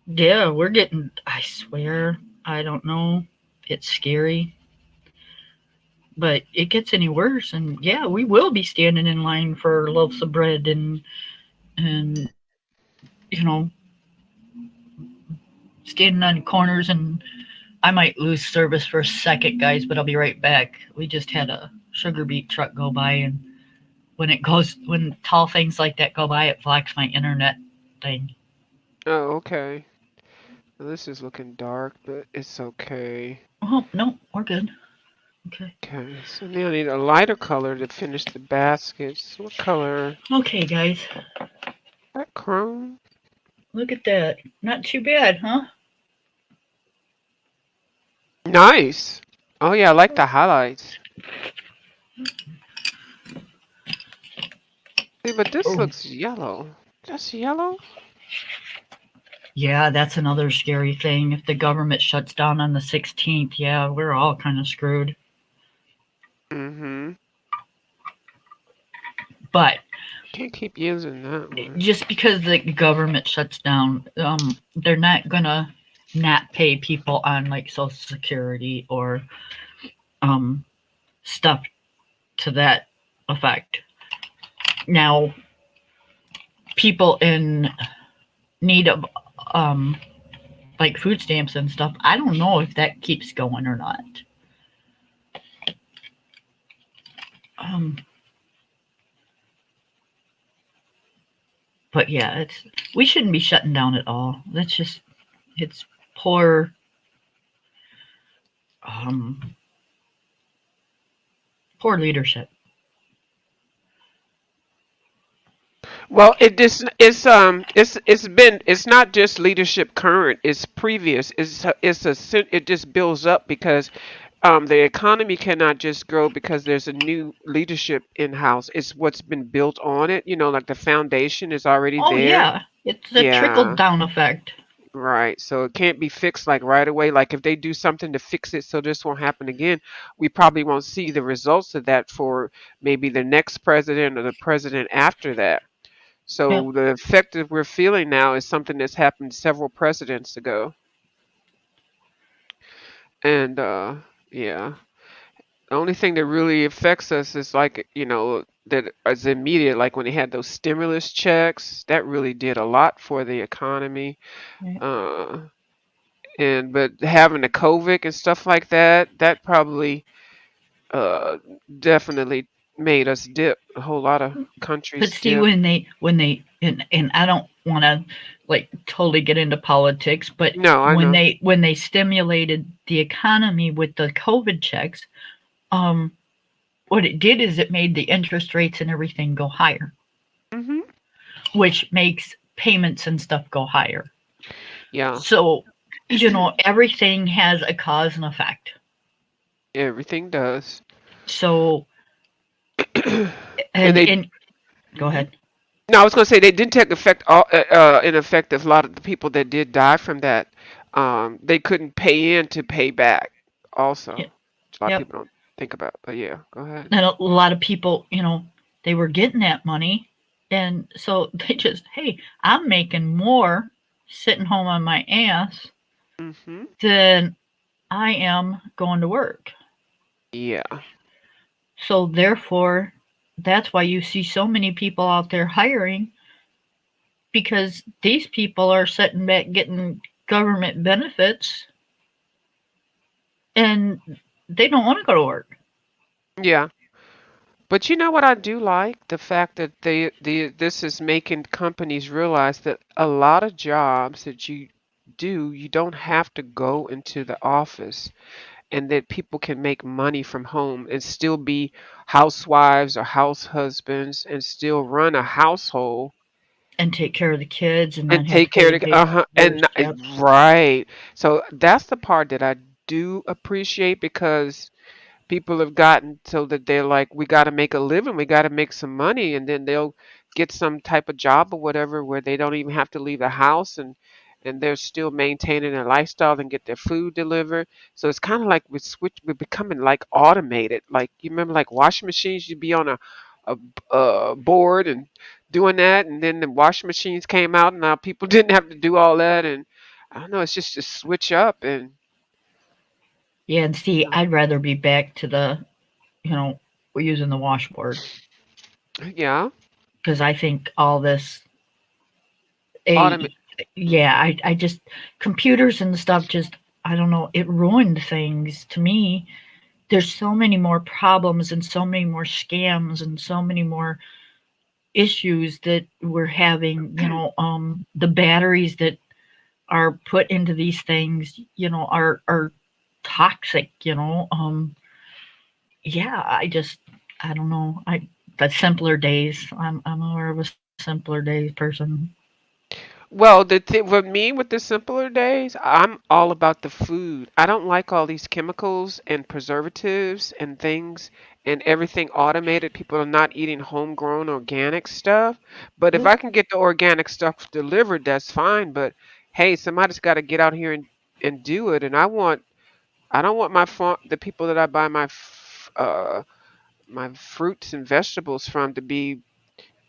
yeah, we're getting. I swear, I don't know. It's scary, but it gets any worse. And yeah, we will be standing in line for loaves of bread and standing on corners. And I might lose service for a second, guys, but I'll be right back. We just had a sugar beet truck go by, and when tall things like that go by, it blocks my internet thing. Oh, okay. Well, this is looking dark, but it's okay. Oh no, we're good. Okay. Okay, so now I need a lighter color to finish the baskets. What color? Okay, guys. That chrome? Look at that. Not too bad, huh? Nice. Oh yeah, I like the highlights. See, but this Oh. looks yellow. That's yellow? Yeah, that's another scary thing. If the government shuts down on the 16th, yeah, we're all kind of screwed. Mm-hmm. But Can't keep using that one. just because the government shuts down, they're not gonna not pay people on like Social Security or um, stuff to that effect. Now, people in need of um, like food stamps and stuff, I don't know if that keeps going or not. Um, but yeah, we shouldn't be shutting down at all. That's just it's poor um, poor leadership. Well, it's not just leadership current, it's previous. It just builds up because the economy cannot just grow because there's a new leadership in house. It's what's been built on it, like the foundation is already Oh there. yeah, it's a trickle Yeah. down effect. Right. So it can't be fixed like right away. Like if they do something to fix it so this won't happen again, we probably won't see the results of that for maybe the next president or the president after that. Yep. So the effect that we're feeling now is something that's happened several presidents ago. And yeah. The only thing that really affects us is like, that is immediate, like when they had those stimulus checks, that really did a lot for the economy. Yep. Uh but having the COVID and stuff like that, that probably uh definitely made us dip. A whole lot of But countries see, dip. when they and I don't want to like totally get into politics, but No, I when know. they stimulated the economy with the COVID checks, um, what it did is it made the interest rates and everything go higher, Mhm. which makes payments and stuff go higher. Yeah. So, everything has a cause and effect. Everything does. So, and and they and go mhm. ahead. No, I was going to say they didn't take effect in effect of a lot of the people that did die from that. They couldn't pay in to pay back also. Yep. Which a lot of Yep. people don't think about. But yeah, go ahead. And a lot of people, they were getting that money. And so they just, hey, I'm making more sitting home on my ass Mhm. than I am going to work. Yeah. So therefore, that's why you see so many people out there hiring because these people are sitting back getting government benefits and they don't want to go to work. Yeah. But you know what I do like? The fact that this is making companies realize that a lot of jobs that you do, you don't have to go into the office, and that people can make money from home and still be housewives or house husbands and still run a household And take care of the kids and and not have to take care pay of the and babysitters. Yep. right. So that's the part that I do appreciate, because people have gotten so that they're like, we got to make a living, we got to make some money, and then they'll get some type of job or whatever where they don't even have to leave the house, and they're still maintaining their lifestyle and get their food delivered. So it's kind of like we're becoming like automated. Like, you remember, like washing machines, you'd be on a board and doing that, and then the washing machines came out, and now people didn't have to do all that. And I don't know, it's just to switch up. And Yeah, and see, I'd rather be back to the, we're using the washboard yeah, because I think all this, a automate. yeah, I just computers and stuff just I don't know, it ruined things to me. There's so many more problems and so many more scams and so many more issues that we're having. The batteries that are put into these things, are toxic. Yeah, I don't know. The simpler days. I'm more of a simpler days person. Well, the thing for me with the simpler days, I'm all about the food. I don't like all these chemicals and preservatives and things and everything automated. People are not eating homegrown organic stuff. But if Yep. I can get the organic stuff delivered, that's fine. But hey, somebody's got to get out here and do it. And I don't want my farm, the people that I buy my fruits and vegetables from, to be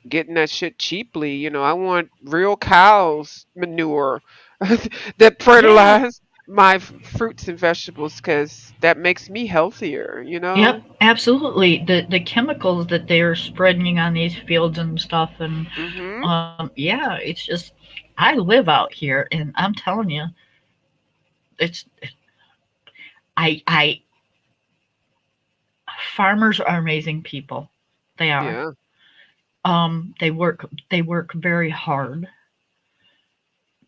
getting that shit cheaply. I want real cows manure that Yeah. fertilize my fruits and vegetables, because that makes me healthier, you Yep. know? Absolutely. The chemicals that they're spreading on these fields and stuff, and Hmm. yeah, it's just I live out here, and I'm telling you, it's I farmers are amazing people. They are. Yeah. They work very hard,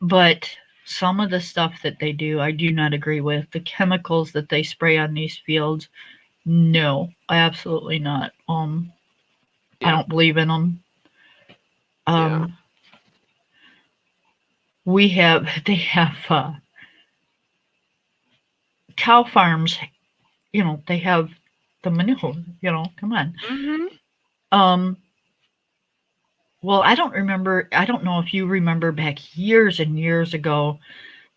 but some of the stuff that they do, I do not agree with. The chemicals that they spray on these fields, no, absolutely not. I Yeah. don't believe in them. Yeah. Um, they have cow farms. They have the manure. Come on. Hmm. Um, well, I don't remember. I don't know if you remember back years and years ago,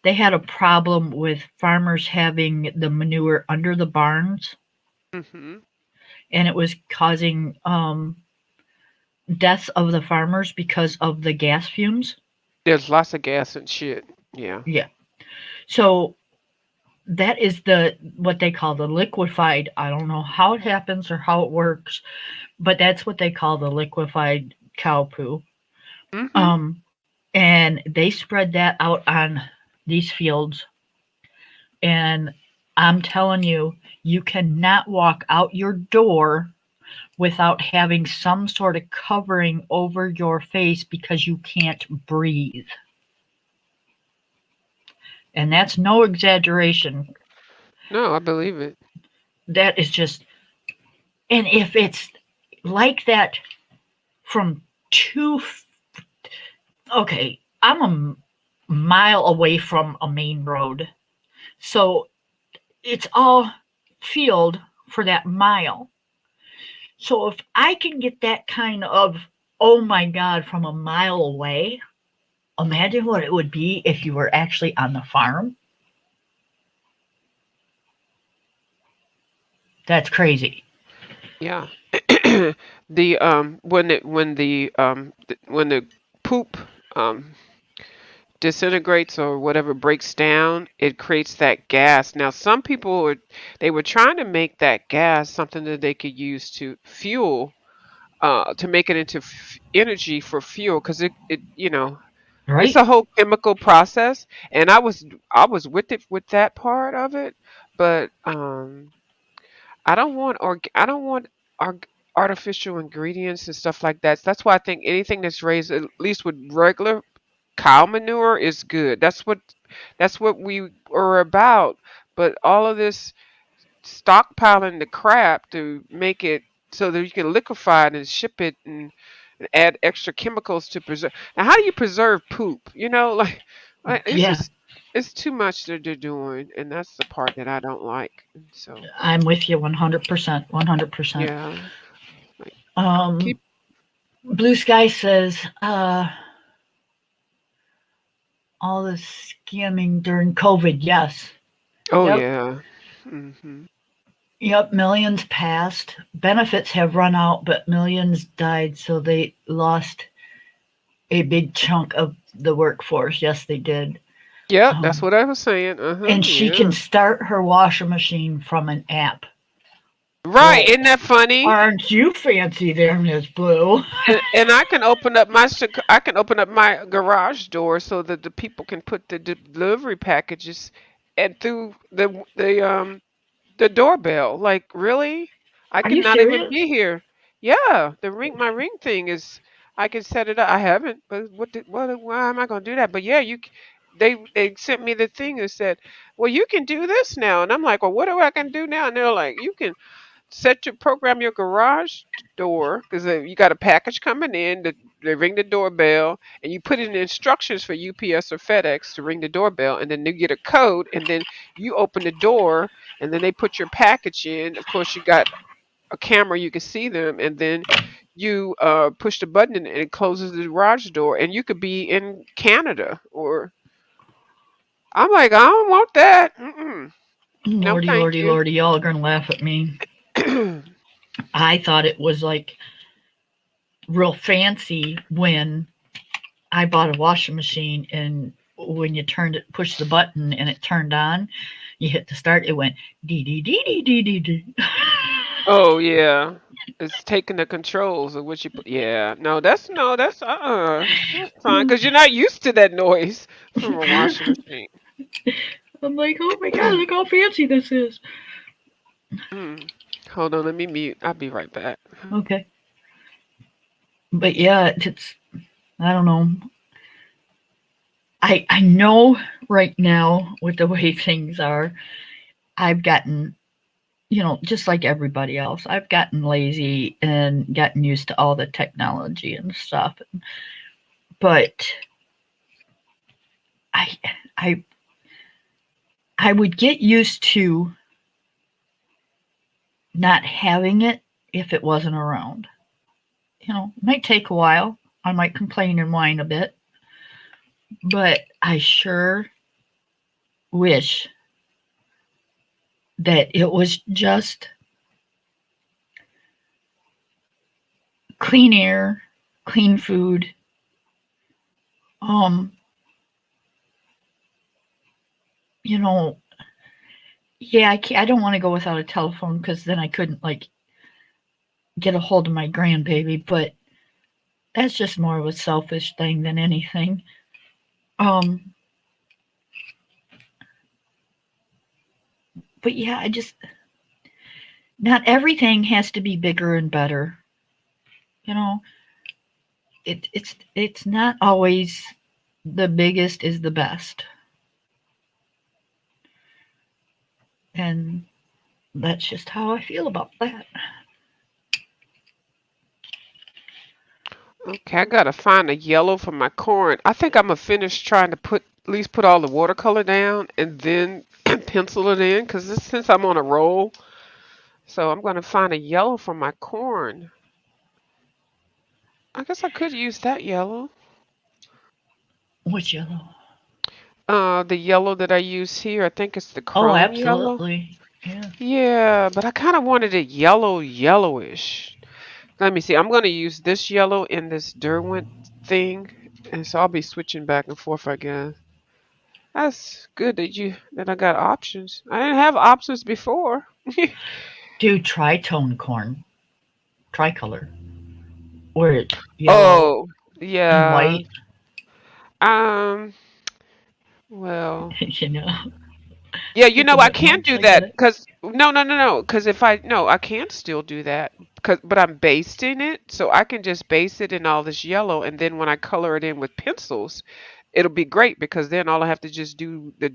they had a problem with farmers having the manure under the barns, Hmm. and it was causing deaths of the farmers because of the gas fumes. There's lots of gas and shit. Yeah. Yeah. So that is the what they call the liquefied. I don't know how it happens or how it works, but that's what they call the liquefied cow poo. Hmm. And they spread that out on these fields. And I'm telling you, you cannot walk out your door without having some sort of covering over your face because you can't breathe. And that's no exaggeration. No, I believe it. That is just, and if it's like that from two, okay, I'm a mile away from a main road. So it's all field for that mile. So if I can get that kind of, oh my God, from a mile away, imagine what it would be if you were actually on the farm. That's crazy. Yeah. The when the poop um disintegrates or whatever, breaks down, it creates that gas. Now, some people they were trying to make that gas something that they could use to fuel, to make it into energy for fuel, because it's Right? a whole chemical process. And I was with it with that part of it, but I don't want artificial ingredients and stuff like that. So that's why I think anything that's raised at least with regular cow manure is good. That's what we are about. But all of this stockpiling the crap to make it so that you can liquefy it and ship it and add extra chemicals to preserve. Now, how do you preserve poop? You know, like it's Yeah, just it's too much that they're doing, and that's the part that I don't like. And so, I'm with you 100%. 100%. yeah, like Um, keep. Blue Sky says, all the scamming during COVID. Yes. Oh Yep. yeah. Hmm. Yep. Millions passed. Benefits have run out, but millions died, so they lost a big chunk of the workforce. Yes, they did. Yep, that's Um, what I was saying. Uh huh. and she can Yeah. start her washing machine from an app. Right. Well, Isn't that funny? aren't you fancy there, Miss Blue? And I can open up I can open up my garage door so that the people can put the delivery packages and through the doorbell. Like, really? I Are you cannot even serious? be here. Yeah, my ring thing is I can set it up. I haven't, but why am I going to do that? But yeah, they sent me the thing that said, "Well, you can do this now." And I'm like, "Well, what do I can do now?" And they're like, "You can program your garage door because you got a package coming in. They ring the doorbell, and you put in the instructions for UPS or FedEx to ring the doorbell, and then they get a code, and then you open the door, and then they put your package in. Of course, you got a camera, you can see them, and then you push the button, and it closes the garage door, and you could be in Canada or." I'm like, I don't want that. Mm-mm. No, Lordy, thank lordy, you. lordy, y'all are gonna laugh at me. I thought it was like real fancy when I bought a washing machine, and when you turned it, pushed the button, and it turned on, you hit the start, it went dee dee dee dee dee dee dee. Oh yeah, it's taking the controls of what you put. Yeah, no, that's fine because you're not used to that noise from a washing machine. I'm like, oh my god, look how fancy this is. Mm. Hold on, let me mute. I'll be right back. Okay, but yeah, it's I don't know. I know right now with the way things are, I've gotten, just like everybody else, I've gotten lazy and gotten used to all the technology and stuff. But I I I would get used to not having it if it wasn't around. It might take a while. I might complain and whine a bit, but I sure wish that it was just clean air, clean food. Um, you know, yeah, I don't want to go without a telephone because then I couldn't like get a hold of my grandbaby, but that's just more of a selfish thing than anything. Um, but yeah, not everything has to be bigger and better. You know, it's not always the biggest is the best, and that's just how I feel about that. Okay, I gotta find a yellow for my corn. I think I'm gonna finish trying to at least put all the watercolor down and then pencil it in because since I'm on a roll, so I'm gonna find a yellow for my corn. I guess I could use that yellow. Which yellow? The yellow that I use here, I think it's the Oh, chrome yellow. absolutely. Yeah. Yeah, but I kind of wanted it yellowish. Let me see. I'm going to use this yellow in this Derwent thing, and so I'll be switching back and forth, I guess. That's good that I got options. I didn't have options before. Do tritone corn, tricolor, where it's yellow Oh, and yeah. white. Um, well, you know. Yeah, you It's a know, I bit can't much. do I get that it. because no, because if I no, I can still do that because but I'm basting it, so I can just base it in all this yellow, and then when I color it in with pencils, it'll be great because then all I have to just do the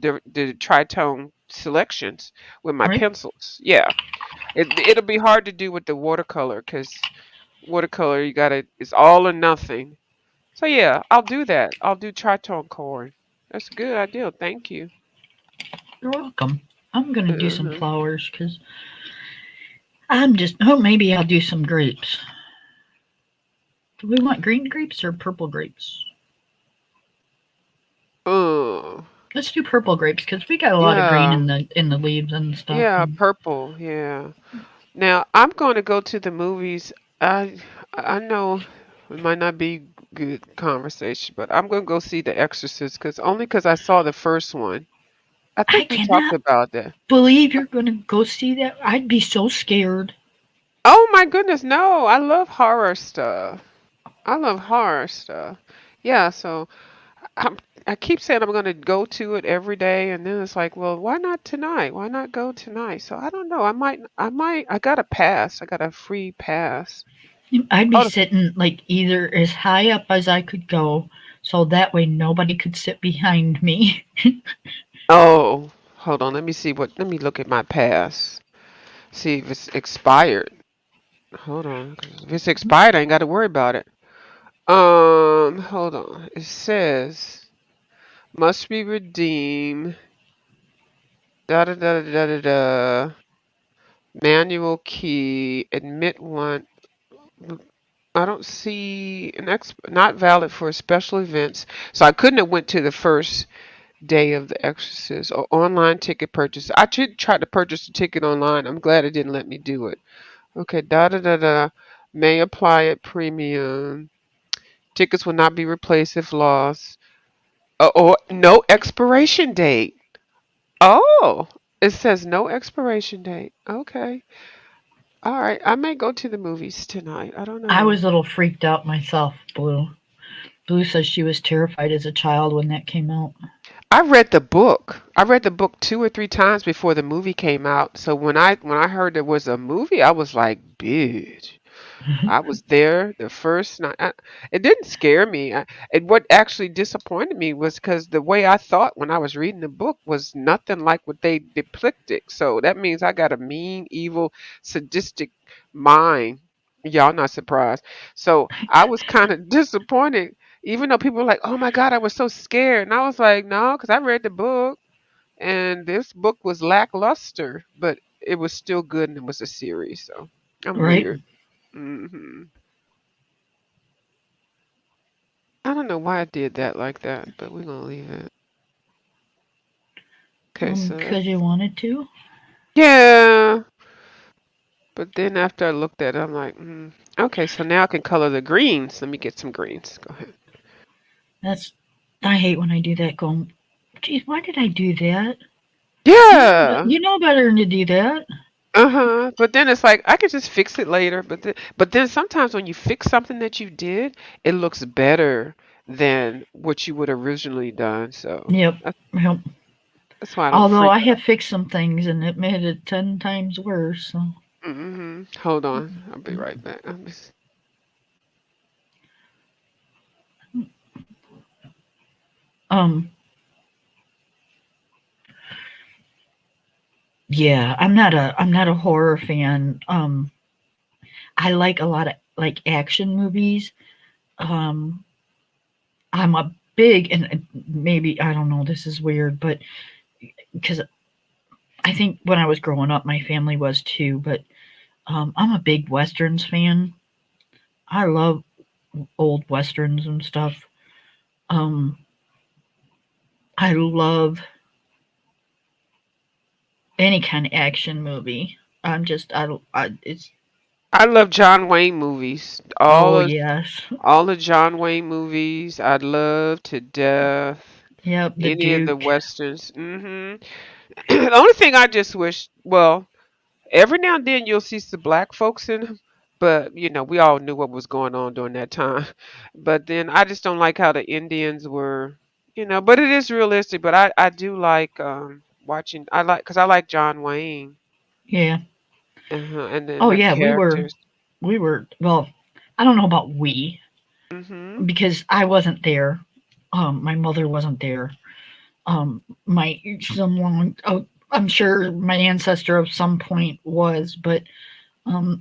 tritone selections with my Right? pencils. Yeah, it'll be hard to do with the watercolor because watercolor you gotta it's all or nothing. So yeah, I'll do that. I'll do tritone coloring. That's a good idea. Thank you. You're welcome. I'm gonna do some Uh-huh. flowers because I'm just. Oh, maybe I'll do some grapes. Do we want green grapes or purple grapes? Oh, Let's do purple grapes because we got a lot of green yeah. in the leaves and stuff. Yeah, And purple. Yeah. Now I'm going to go to the movies. I know it might not be good conversation, but I'm going to go see The Exorcist because only because I saw the first one. I I think we talked cannot about that. believe you're gonna go see that. I'd be so scared. Oh my goodness, no! I love horror stuff. I love horror stuff. Yeah, so I'm, I keep saying I'm going to go to it every day, and then it's like, well, why not tonight? Why not go tonight? So I don't know. I got a pass. I got a free pass. I'd be Oh, sitting like either as high up as I could go, so that way nobody could sit behind me. oh, hold on. Let me see what. Let me look at my pass. See if it's expired. Hold on. 'Cause if it's expired, I ain't got to worry about it. Hold on. It says must be redeemed. Da da da da da da. Manual key. Admit one. I don't see an not valid for special events. So I couldn't have went to the first day of The Exorcist or online ticket purchase. I tried to purchase the ticket online. I'm glad it didn't let me do it. Okay, da da da da. May apply at premium. Tickets will not be replaced if lost. Or no expiration date. Oh, it says no expiration date. Okay. All right. I may go to the movies tonight. I don't I know. was a little freaked out myself, Blue. Blue says she was terrified as a child when that came out. I read the book. I read the book 2 or 3 times before the movie came out. So when I heard there was a movie, I was like, bitch. I was there the first night. It didn't scare me. What actually disappointed me was because the way I thought when I was reading the book was nothing like what they depicted. So that means I got a mean, evil, sadistic mind. Y'all not surprised. So I was kind of disappointed, even though people were like, "Oh my God, I was so scared," and I was like, "No," because I read the book, and this book was lackluster, but it was still good, and it was a series. So I'm Right? weird. Hmm I don't know why I did that like that, but we're gonna leave it. Okay, so Because you wanted to. yeah, but then after I looked at it, I'm like, okay, so now I can color the greens. Let me get some greens. Go ahead. That's. I hate when I do that. Going, geez, why did I do that? Yeah, You know better than to do that. uh-huh. But then it's like I could just fix it later. But then sometimes when you fix something that you did, it looks better than what you would originally done. So Yep. that's Yep. that's why I don't Although freak I out. have fixed some things and it made it 10 times worse. So. Hold on, I'll be right back. Um. Yeah, I'm not a horror fan. I like a lot of like action movies. Um, I'm a big and maybe I don't know. This is weird, but because I think when I was growing up, my family was too. But I'm a big westerns fan. I love old westerns and stuff. Um, I love any kind of action movie. I'm just I it's I love John Wayne movies. oh yes, All the John Wayne movies, I love to death. yep, the Any of the Duke. westerns. The only thing I just wish, well, every now and then you'll see some black folks in them, but we all knew what was going on during that time. But then I just don't like how the Indians were. But it is realistic. But I do like. watching. I like because I like John Wayne. Yeah. And then Oh the yeah, characters. we were well, I don't know about we Mhm. because I wasn't there. My mother wasn't there. My someone oh, I'm sure my ancestor of some point was, but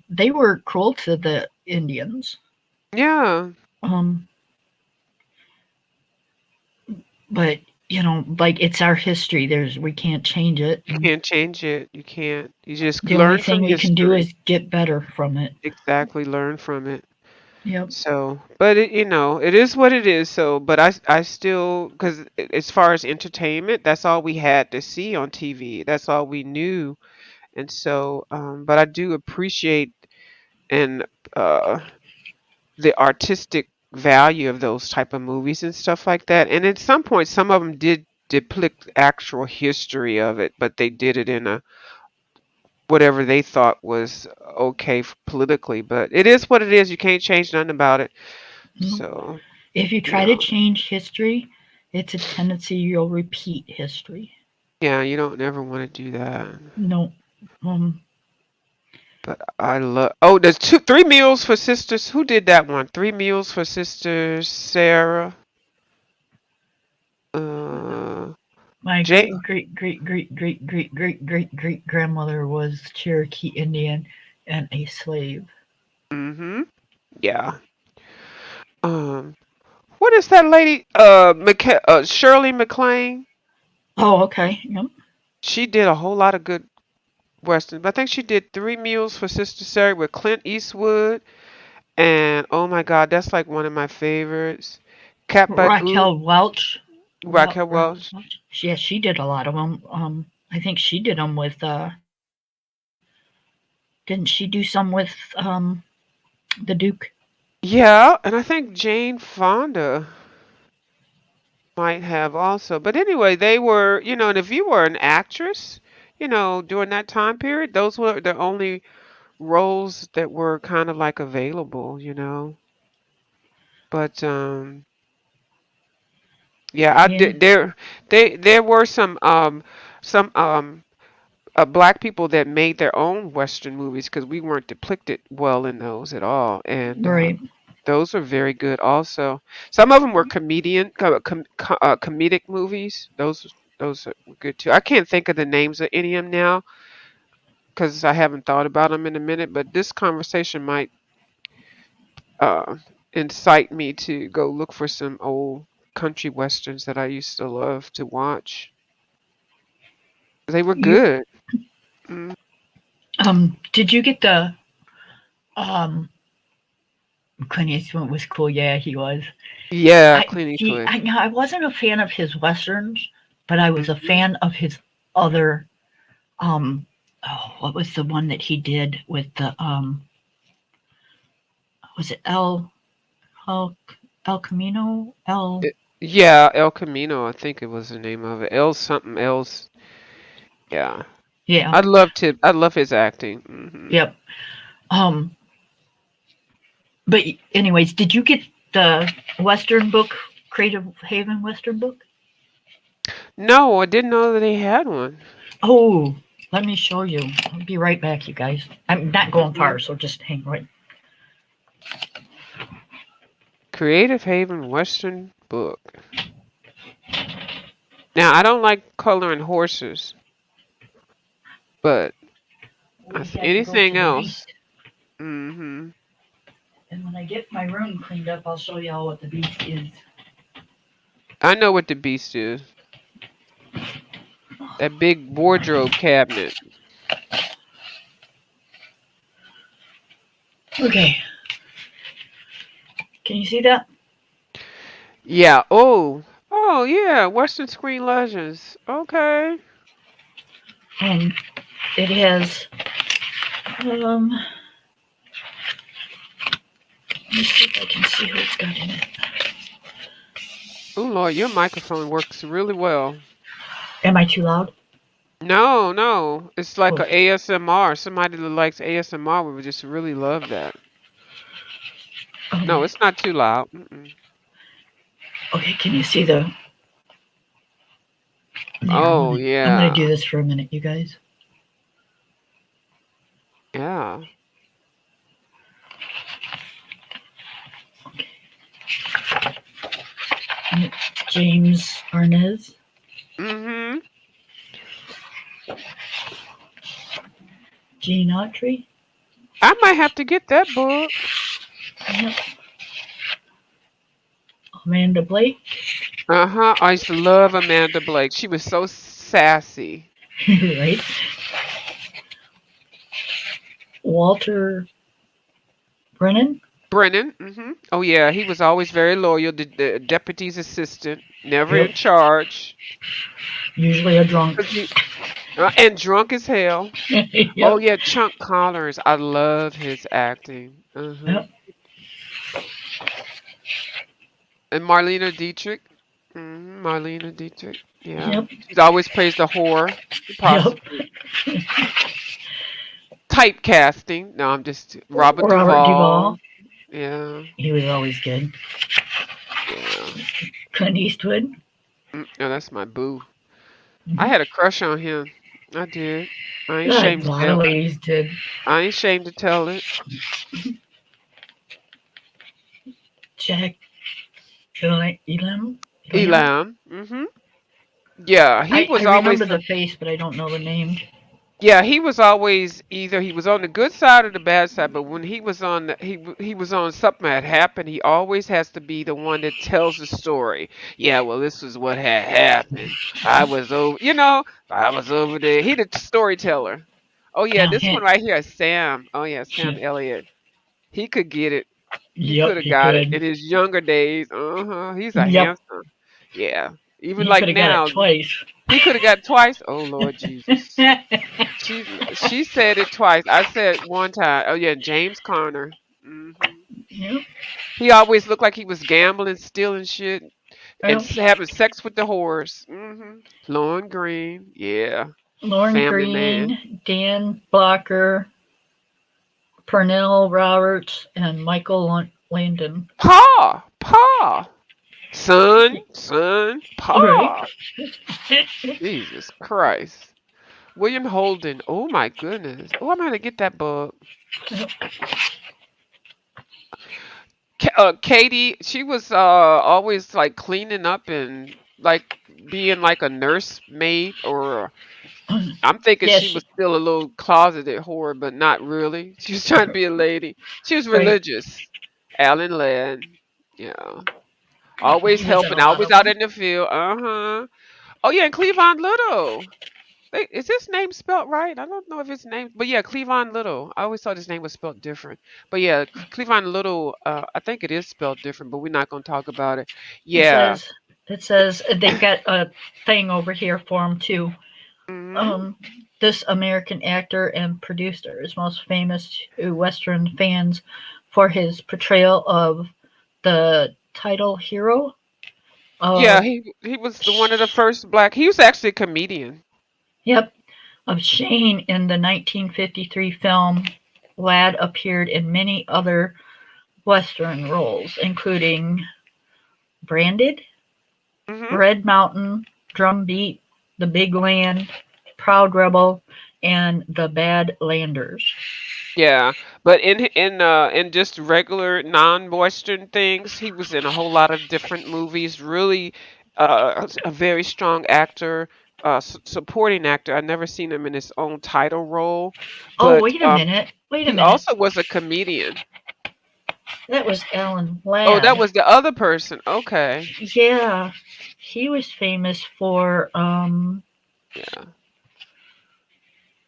they were cruel to the Indians. Yeah. Um, but like it's our history. We can't change it. You can't change it. You can't. You just The only learn thing from we can do history. is get better from it. Exactly, learn from it. Yep. So, but it is what it is. So, but I still, because as far as entertainment, that's all we had to see on TV. That's all we knew. And so, but I do appreciate and uh the artistic value of those type of movies and stuff like that. And at some point, some of them did depict actual history of it, but they did it in a whatever they thought was okay politically. But it is what it is. You can't change nothing about it. Nope. So, If you you try to know, change history, it's a tendency you'll repeat history. yeah, you don't never want to do that. No. Um. But I love. Oh, there's three meals for sisters. Who did that one? Three meals for sisters. Sarah. Uh, My Jay. great great great great great great great great great grandmother was Cherokee Indian and a slave. Mm-hmm. Yeah. Um. What is that lady? Shirley MacLaine. Oh, okay. Yep. She did a whole lot of good westerns. I think she did Three Meals for Sister Sarah with Clint Eastwood, and oh my God, that's like one of my favorites. Cat By Boot, Raquel Welch. Raquel Raquel Welch. Welch. Yeah, she did a lot of them. I think she did them with. Didn't she do some with the Duke? Yeah, and I think Jane Fonda might have also. But anyway, they were, and if you were an actress, during that time period, those were the only roles that were kind of like available. But yeah, I Yeah. did there were some black people that made their own Western movies because we weren't depicted well in those at all, and Right. those are very good also. Some of them were comedic movies. Those were good too. I can't think of the names of any of them now because I haven't thought about them in a minute. But this conversation might uh, incite me to go look for some old country westerns that I used to love to watch. They were You good. Mm. did you get the um Clint Eastwood was cool. Yeah, he was. Yeah, I Clint see. Eastwood. I wasn't a fan of his westerns, but I was a Hmm. fan of his other. Um, oh, what was the one that he did with the Was it El El Camino? El Yeah, El Camino, I think it was the name of it. El something else. Yeah. Yeah. I love his acting. Yep. Um, but anyways, did you get the Western book, Creative Haven Western book? No, I didn't know that they had one. Oh, let me show you. I'll be right back, you guys. I'm not going Hmm. far, so just hang right. Creative Haven Western book. Now, I don't like coloring horses, but We had to go to anything the else. beast. Hmm. And when I get my room cleaned up, I'll show y'all what the beast is. I know what the beast is. That big wardrobe cabinet. Okay, can you see that? Yeah. Oh. Oh, yeah. Western Screen Legends. Okay. Um, it has. Let me see if I can see who it's got in it. Oh, Lord, your microphone works really well. Am I too loud? No, no. It's like Oh, a ASMR. Somebody that likes ASMR would just really love that. No, okay. it's not too loud. Mm-mm. Okay, can you see the? Here, Oh I'm gonna do yeah. this for a minute, you guys. Yeah. James Arnez, Mhm. Gene Autry, I might have to get that book. yep. Amanda Blake, Uh-huh. I used to love Amanda Blake. She was so sassy. right? Walter Brennan, Brennan. Mhm. Oh yeah, he was always very loyal. The deputy's assistant, never yep. in charge. Usually a drunk. 'Cause and drunk as hell. Oh Yep, yeah, Chunk Collins. I love his acting. Uh-huh. yep, And Marlena Dietrich. Marlena Dietrich. Yeah. yep, She's always plays the whore, the yep. prostitute. Typecasting. No, I'm just Robert Robert Duvall, Duvall. Yeah. he was always good. Yeah. Clint Eastwood, No, that's my boo. I had a crush on him. I did. I ain't a ashamed to lot of tell. ladies did. I ain't ashamed to tell it. Jack Elam, Elam. Elam. Yeah, he I was always remember the face, but I don't know the name. yeah, he was always either he was on the good side or the bad side, but when he was on he was on something that happened, he always has to be the one that tells the story. Yeah, well, this is what had happened. I was over there. He the storyteller. Oh yeah, Now, this one right here, Sam. Oh yeah, Sam Elliott. He could get it. He yep, could have he got it could. in his younger days. Uh-huh. He's a Yep, handsome. Yeah. Even he like could have got it now, twice. he could have got it twice. Oh Lord Jesus. She she said it twice. I said one time. Oh yeah, James Conner. Yep, He always looked like he was gambling, stealing shit, and yep. having sex with the whores. Lauren Green. Yeah. Lauren Family Man. Green, Dan Blocker, Pernell Roberts, and Michael Landon. Pa. Son. Right. Pa. Jesus Christ. William Holden. Oh my goodness. Oh, I'm gonna get that book. Katie, she was always like cleaning up and like being like a nursemaid, or I'm thinking Yeah, she was she, still a little closeted whore, but not really. She was trying to be a lady. She was right. religious. Alan Ladd, yeah, He always was in helping, a lot always of out them. in the field. Oh yeah, and Cleavon Little. Wait, is his name spelled right? I don't know if his name, but yeah, Cleavon Little. I always thought his name was spelled different. But yeah, Cleavon Little, I think it is spelled different, but we're not going to talk about it. It Yeah. says it says they've got a thing over here for him too. hmm Um, this American actor and producer is most famous to Western fans for his portrayal of the title hero Yeah, of he was one of the first black. He was actually a comedian. yep of Shane in the 1953 film. Ladd appeared in many other Western roles, including Branded, hmm Red Mountain, Drumbeat, The Big Land, Proud Rebel, and The Bad Landers. Yeah, but in just regular non-Western things, he was in a whole lot of different movies. Really, a very strong actor, supporting actor. I never seen him in his own title role, Oh, but wait a minute. Wait a he minute. also was a comedian. That was Alan Oh, that Ladd. was the other person. Okay, Yeah. He was famous for yeah,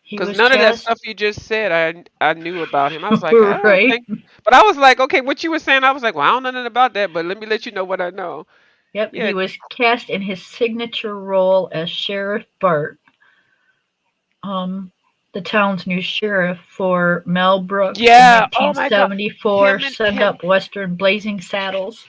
he because was none of that cast stuff you just said, I knew about him. I was like, I don't right. think, but I was like, okay, what you were saying, I was like, well, I don't know nothing about that, but let me let you know what I know. Yep, Yeah, he was cast in his signature role as Sheriff Bart, um, the town's new sheriff for Mel Brooks in yeah. Oh my God. 1974 Him and Send him, Up Western Blazing Saddles.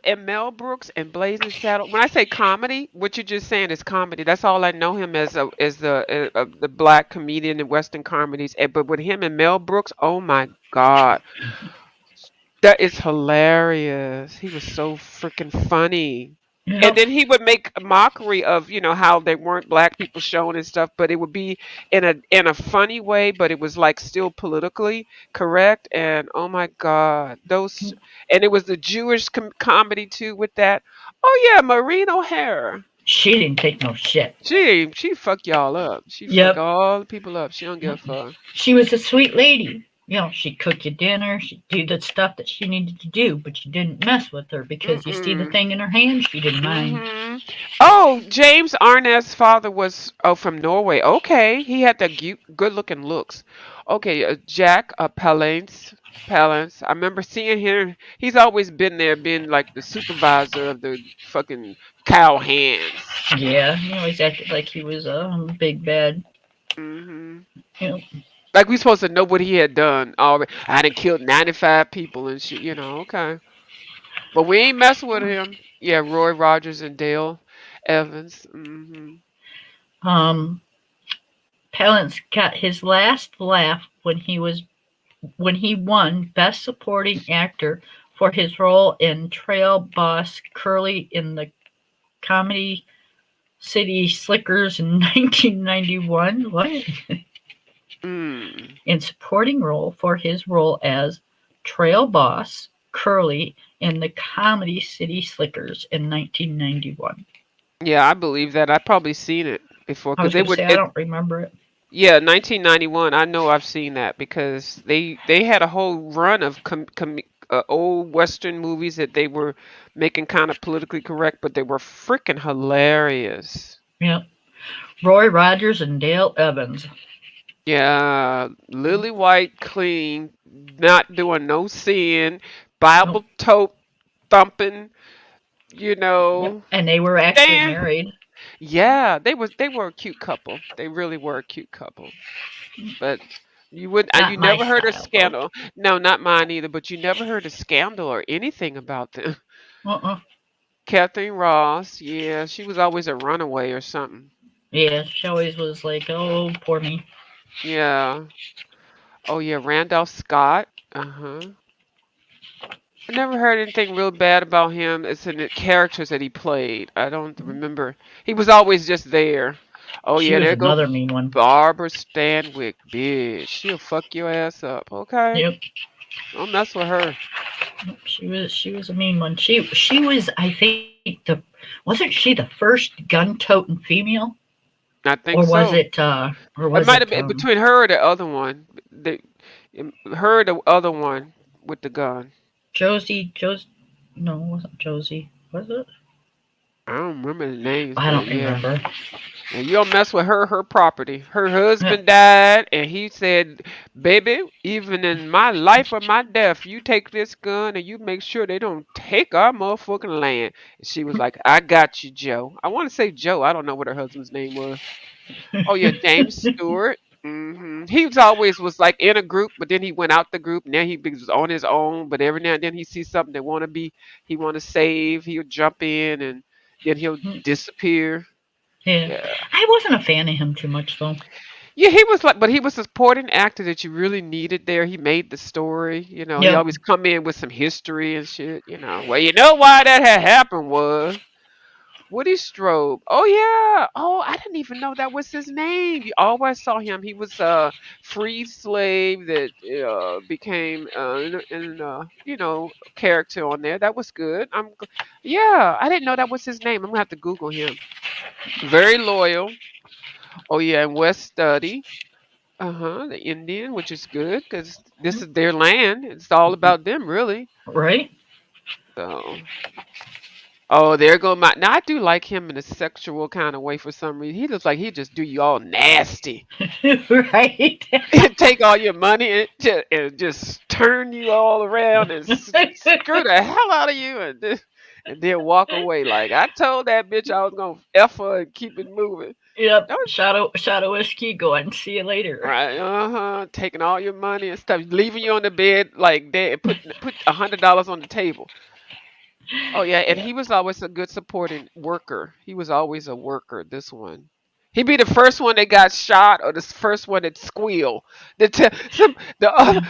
and Mel Brooks and Blazing Saddle. When I say comedy, what you're just saying is comedy. That's all I know him as the black comedian in Western comedies. But with him and Mel Brooks, oh my God, that is hilarious. He was so freaking funny. And Yep. then he would make a mockery of, how they weren't black people shown and stuff, but it would be in a funny way, but it was like still politically correct. And oh my God, those, and it was the Jewish comedy too with that. Oh yeah, Maureen O'Hara. She didn't take no shit. She fuck y'all up. She fuck Yep. all the people up. She don't give a fuck. She was a sweet lady. She'd cook you dinner, she'd do the stuff that she needed to do, but you didn't mess with her because you see the Mm-mm. thing in her hand, she didn't mind. Hmm. Oh, James Arnett's father was from Norway. Okay, he had the good looking looks. Okay, Jack Palance. I remember seeing him. He's always been there, being like the supervisor of the fucking cow hands. Yeah, he always acted like he was a big bad. Hmm. You know, Like we supposed to know what he had done already. I done killed 95 people and shit. Okay. But we ain't messing with him. Yeah, Roy Rogers and Dale Evans. Hmm. um, Palance got his last laugh when he won Best Supporting Actor for his role in Trail Boss Curly in the comedy City Slickers in 1991. What? Mm. In supporting role for his role as Trail Boss Curly in the comedy City Slickers in 1991. Yeah, I believe that. I've probably seen it before I because was they going to would. say I don't remember it. Yeah, 1991. I know I've seen that because they had a whole run of old Western movies that they were making kind of politically correct, but they were freaking hilarious. Yeah, Roy Rogers and Dale Evans. Yeah, Lily White, clean, not doing no sin, Nope. Bible tote thumping. Yep. And they were actually Stand. married. Yeah, they were a cute couple. They really were a cute couple. But you would and Not you my never heard a style though. scandal. No, not mine either, but you never heard a scandal or anything about them. Uh-uh. Catherine Ross, yeah, she was always a runaway or something. Yeah, she always was like, oh, poor me. Yeah. Oh yeah, Randolph Scott. Uh-huh. I never heard anything real bad about him. It's in the characters that he played. I don't remember. He was always just there. Oh She yeah, was there go another mean one. Barbara Stanwyck, bitch. She'll fuck your ass up. Okay, Yep. don't mess with her. She was a mean one. She was, I think, the wasn't she the first gun-toting female, I or think was so. it or It was might have it been between her or the other one. Her or the other one with the gun. Josie? No, it wasn't Josie. Was it? I don't remember the names, I but don't yeah. remember. And you don't mess with her property. Her Yeah. husband died, and he said, "Baby, even in my life or my death, you take this gun and you make sure they don't take our motherfucking land." And she was like, "I got you, Joe." I want to say Joe. I don't know what her husband's name was. Oh yeah, James Stewart. He was always was like in a group, but then he went out the group. Now he was on his own. But every now and then he sees something that he want to save. He'll jump in, and then he'll disappear. Yeah, Yeah. I wasn't a fan of him too much though. Yeah, he was like, but he was a supporting actor that you really needed there. He made the story. He Yep. always come in with some history and shit. Well, you know why that had happened was Woody Strobe. Oh yeah. Oh, I didn't even know that was his name. You always saw him. He was a freed slave that became character on there. That was good. Yeah. I didn't know that was his name. I'm gonna have to Google him. Very loyal. Oh yeah, and West Study. Uh-huh, the Indian, which is good because this is their land. It's all about them, really. Right? So, oh, there go my. Now I do like him in a sexual kind of way for some reason. He looks like he just do you all nasty, Right? take all your money and just turn you all around and screw the hell out of you and then walk away. Like I told that bitch I was gonna f her and keep it moving. Yep. Don't Shot of whiskey going. See you later. Right, taking all your money and stuff, leaving you on the bed like dead, put $100 on the table. Oh yeah, and Yeah. he was always a good supporting worker. He was always a worker. This one, he'd be the first one that got shot or the first one that squeal. The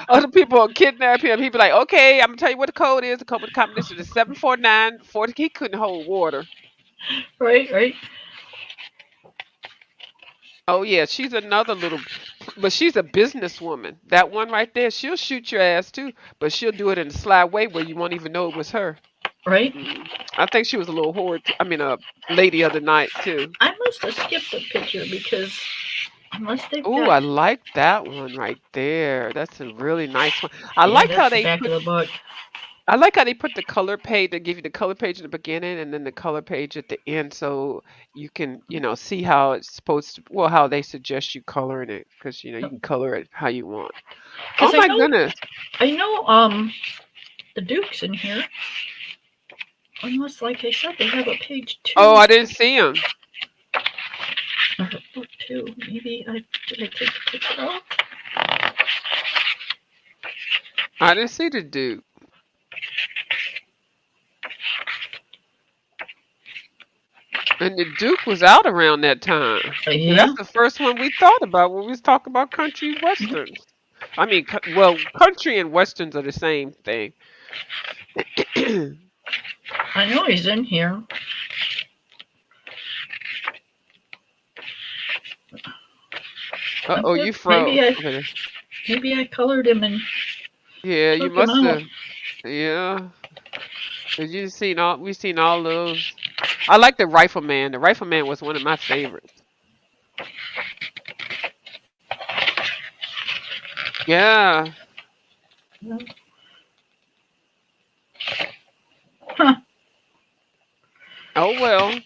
other people will kidnap him. He'd be like, "Okay, I'm gonna tell you what the code is. The code of the competition is 74940." He couldn't hold water. Right, right. Oh yeah, she's another little, but she's a businesswoman. That one right there, she'll shoot your ass too, but she'll do it in a sly way where you won't even know it was her. Right. Mm. I think she was a little whore. I mean, a lady of the night too. I must have skipped a picture because unless they've Oh, got, I like that one right there. That's a really nice one. I yeah, like how that's the they back of put. the book. I like how they put the color page. They give you the color page at the beginning and then the color page at the end, so you can, see how it's supposed to. Well, how they suggest you coloring it, because you can color it how you want. Oh Because my goodness! I know, the Duke's in here. Unless, like I said, they have a page Oh, two I didn't see him. or book two. Maybe did I take the picture off? I didn't see the dude. And the Duke was out around that time. And Yeah. that's the first one we thought about when we was talking about country westerns. I mean, well, country and westerns are the same thing. I know he's in here. I'm Uh-oh, good. you froze. Okay. Maybe I colored him and Yeah, you took him must out. have. Yeah. 'Cause we've seen all those. I like the Rifleman. The Rifleman was one of my favorites. Yeah. Huh. Oh well.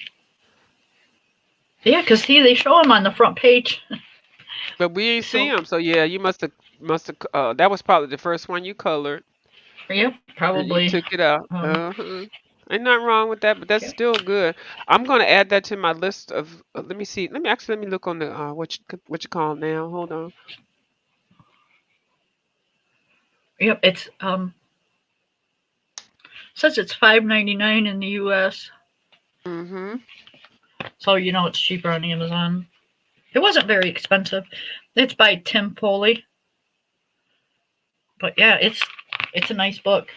Yeah, because they show him on the front page. But we ain't see So, him. So yeah, you must have that was probably the first one you colored. yep, And you probably. took it out. Um, Uh-huh. Ain't nothing wrong with that, but that's okay. still good. I'm gonna add that to my list of. Let me see. Let me look on the what you call it now. Hold on. Yep, it's says it's $5.99 in the U.S. Mm-hmm. So it's cheaper on Amazon. It wasn't very expensive. It's by Tim Foley, but yeah, it's a nice book.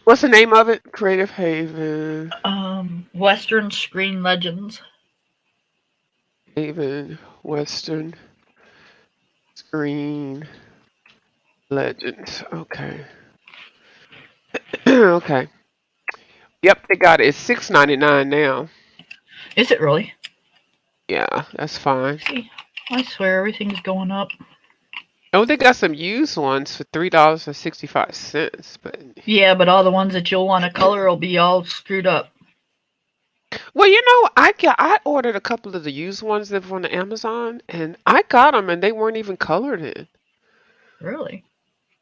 What's the name of it? Creative Haven. Western Screen Legends. Haven Western Screen Legends. Okay. Okay. Yep, they got it. It's $6.99 now. Is it really? Yeah, that's fine. See, I swear everything's going up. Oh, they got some used ones for $3.65. But Yeah, but all the ones that you'll want to color will be all screwed up. well, I ordered a couple of the used ones that were on Amazon, and I got them, and they weren't even colored in. Really?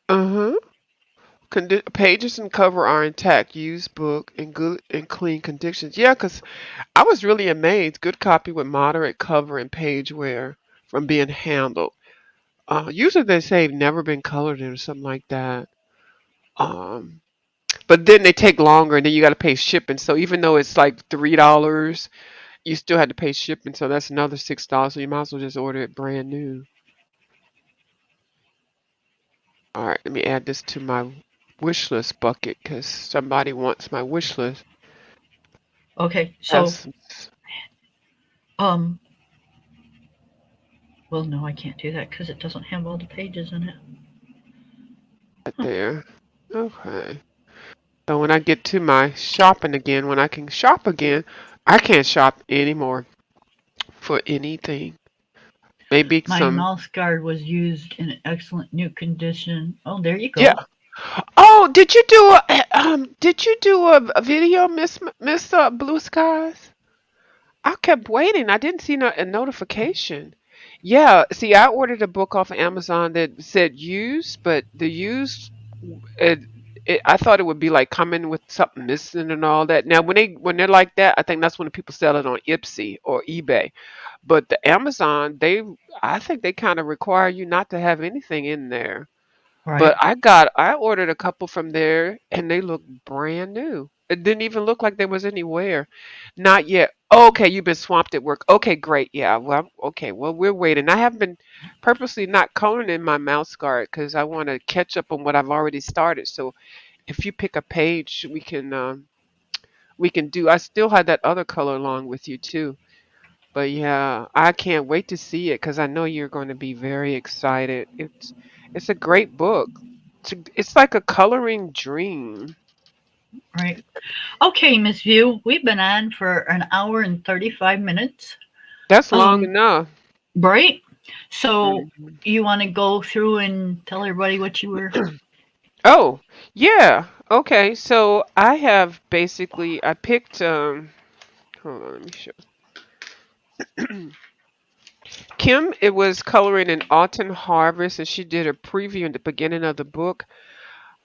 Uh-huh. Pages and cover are intact. Used book in good and clean conditions. Yeah, 'cause I was really amazed. Good copy with moderate cover and page wear from being handled. Usually they say never been colored in or something like that. Um, but then they take longer, and then you got to pay shipping. So even though it's like $3, you still had to pay shipping. So that's another $6. So you might as well just order it brand new. All right, let me add this to my wish list bucket because somebody wants my wish list. Okay, Have so some um, well, no, I can't do that because it doesn't have all the pages in it. right Huh. there. Okay. So when I get to my shopping again, when I can shop again, I can't shop anymore for anything. Maybe My some. mouse guard was used in excellent new condition. Oh, there you Yeah. go. Oh, did you do a video, Miss Blue Skies? I kept waiting. I didn't see a notification. Yeah, see, I ordered a book off of Amazon that said used, but the used, it, I thought it would be like coming with something missing and all that. Now, when they're like that, I think that's when the people sell it on Ipsy or eBay. But the Amazon, I think they kind of require you not to have anything in there. Right. But I ordered a couple from there and they look brand new. It didn't even look like there was any wear. Not yet. Okay, you've been swamped at work. Okay, great. Yeah. Well, okay. Well, we're waiting. I have been purposely not coloring in my mouse guard because I want to catch up on what I've already started. So if you pick a page, we can we can do. I still had that other color along with you too. But yeah, I can't wait to see it because I know you're going to be very excited. It's a great book. It's like a coloring dream. Right. Okay, Miss View, we've been on for an hour and 35 minutes. That's long Um, enough. right? So Mhm. you want to go through and tell everybody what you were. Oh, yeah. Okay. So I have basically I picked hold on, let me show. Kim, it was coloring in Autumn Harvest and she did a preview in the beginning of the book.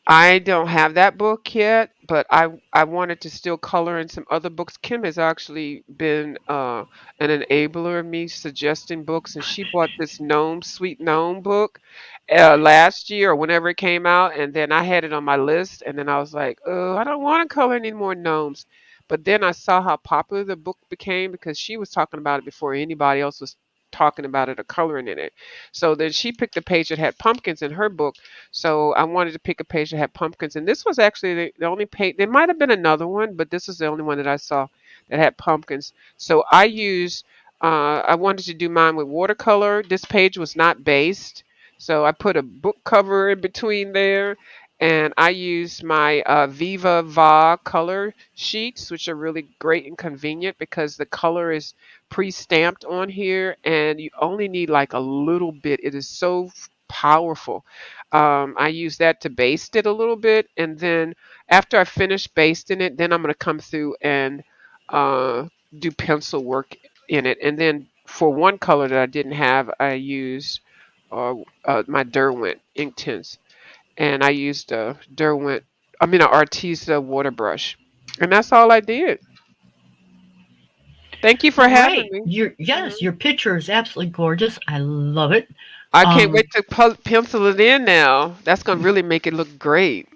I don't have that book yet, but I wanted to still color in some other books. Kim has actually been an enabler of me suggesting books, and she bought this gnome, sweet gnome book last year or whenever it came out, and then I had it on my list, and then I was like, oh, I don't want to color any more gnomes. But then I saw how popular the book became because she was talking about it before anybody else was talking about it or coloring in it. So then she picked a page that had pumpkins in her book, so I wanted to pick a page that had pumpkins, and this was actually the only page. There might have been another one, but this is the only one that I saw that had pumpkins. So I used. I wanted to do mine with watercolor. This page was not based, so I put a book cover in between there, and I used my Viva Va color sheets, which are really great and convenient because the color is pre-stamped on here, and you only need like a little bit. It is so powerful. I use that to baste it a little bit, and then after I finish basting it, then I'm going to come through and uh, do pencil work in it. And then for one color that I didn't have, I used my Derwent ink tints, and I used a Derwent, an Arteza water brush, and that's all I did. Thank you for All having right. me. Yes, Mhm. your picture is absolutely gorgeous. I love it. I can't wait Um, to pencil it in now. That's gonna really make it look great.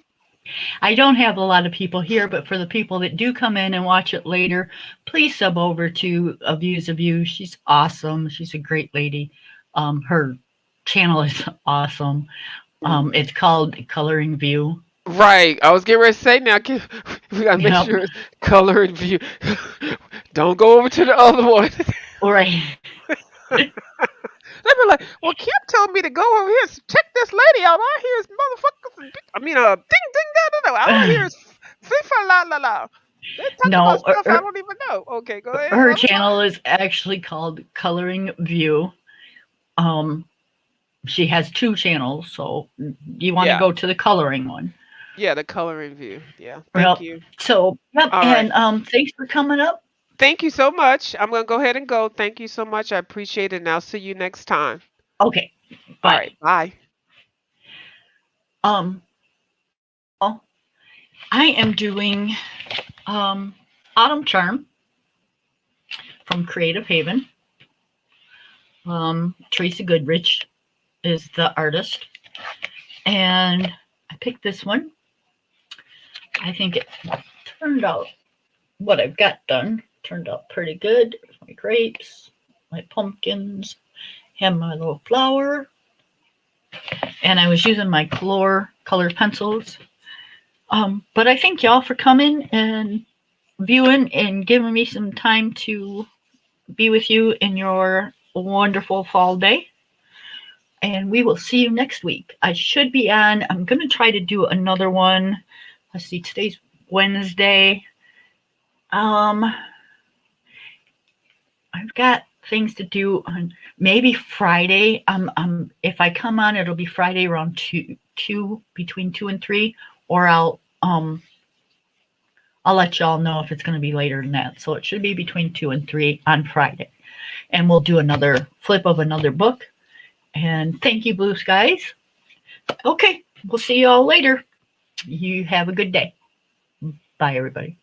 I don't have a lot of people here, but for the people that do come in and watch it later, please sub over to A Views of You. She's awesome. She's a great lady. Her channel is awesome. It's called Coloring View. Right. I was getting ready to say now. We gotta make Yep. sure it's color and view. Don't go over to the other one. All right. They be like, "Well, Kim told me to go over here and check this lady out. All I hear is motherfuckers. Ding ding da da da. All I hear is FIFA la la la. They talk about No, stuff I don't even know. Okay, go ahead. her I'm sorry. channel is actually called Coloring View. Um, she has two channels, so you want to Yeah, go to the coloring one. yeah, the coloring view. Yeah, thank Well, you. so yep, All right. and thanks for coming up. Thank you so much. I'm gonna go ahead and go. Thank you so much. I appreciate it, and I'll see you next time. Okay, All bye. right. Bye. Well, I am doing Autumn Charm from Creative Haven. Teresa Goodridge is the artist, and I picked this one. I think it turned out what I've got done turned out pretty good. My grapes, my pumpkins, have my little flower, and I was using my color pencils. But I thank y'all for coming and viewing and giving me some time to be with you in your wonderful fall day. And we will see you next week. I should be on. I'm going to try to do another one. Let's see, today's Wednesday. Um, I've got things to do on maybe Friday. If I come on, it'll be Friday around two between 2 and 3, or I'll let y'all know if it's going to be later than that. So it should be between 2 and 3 on Friday, and we'll do another flip of another book. And thank you, Blue Skies. Okay, we'll see y'all later. You have a good day. Bye, everybody.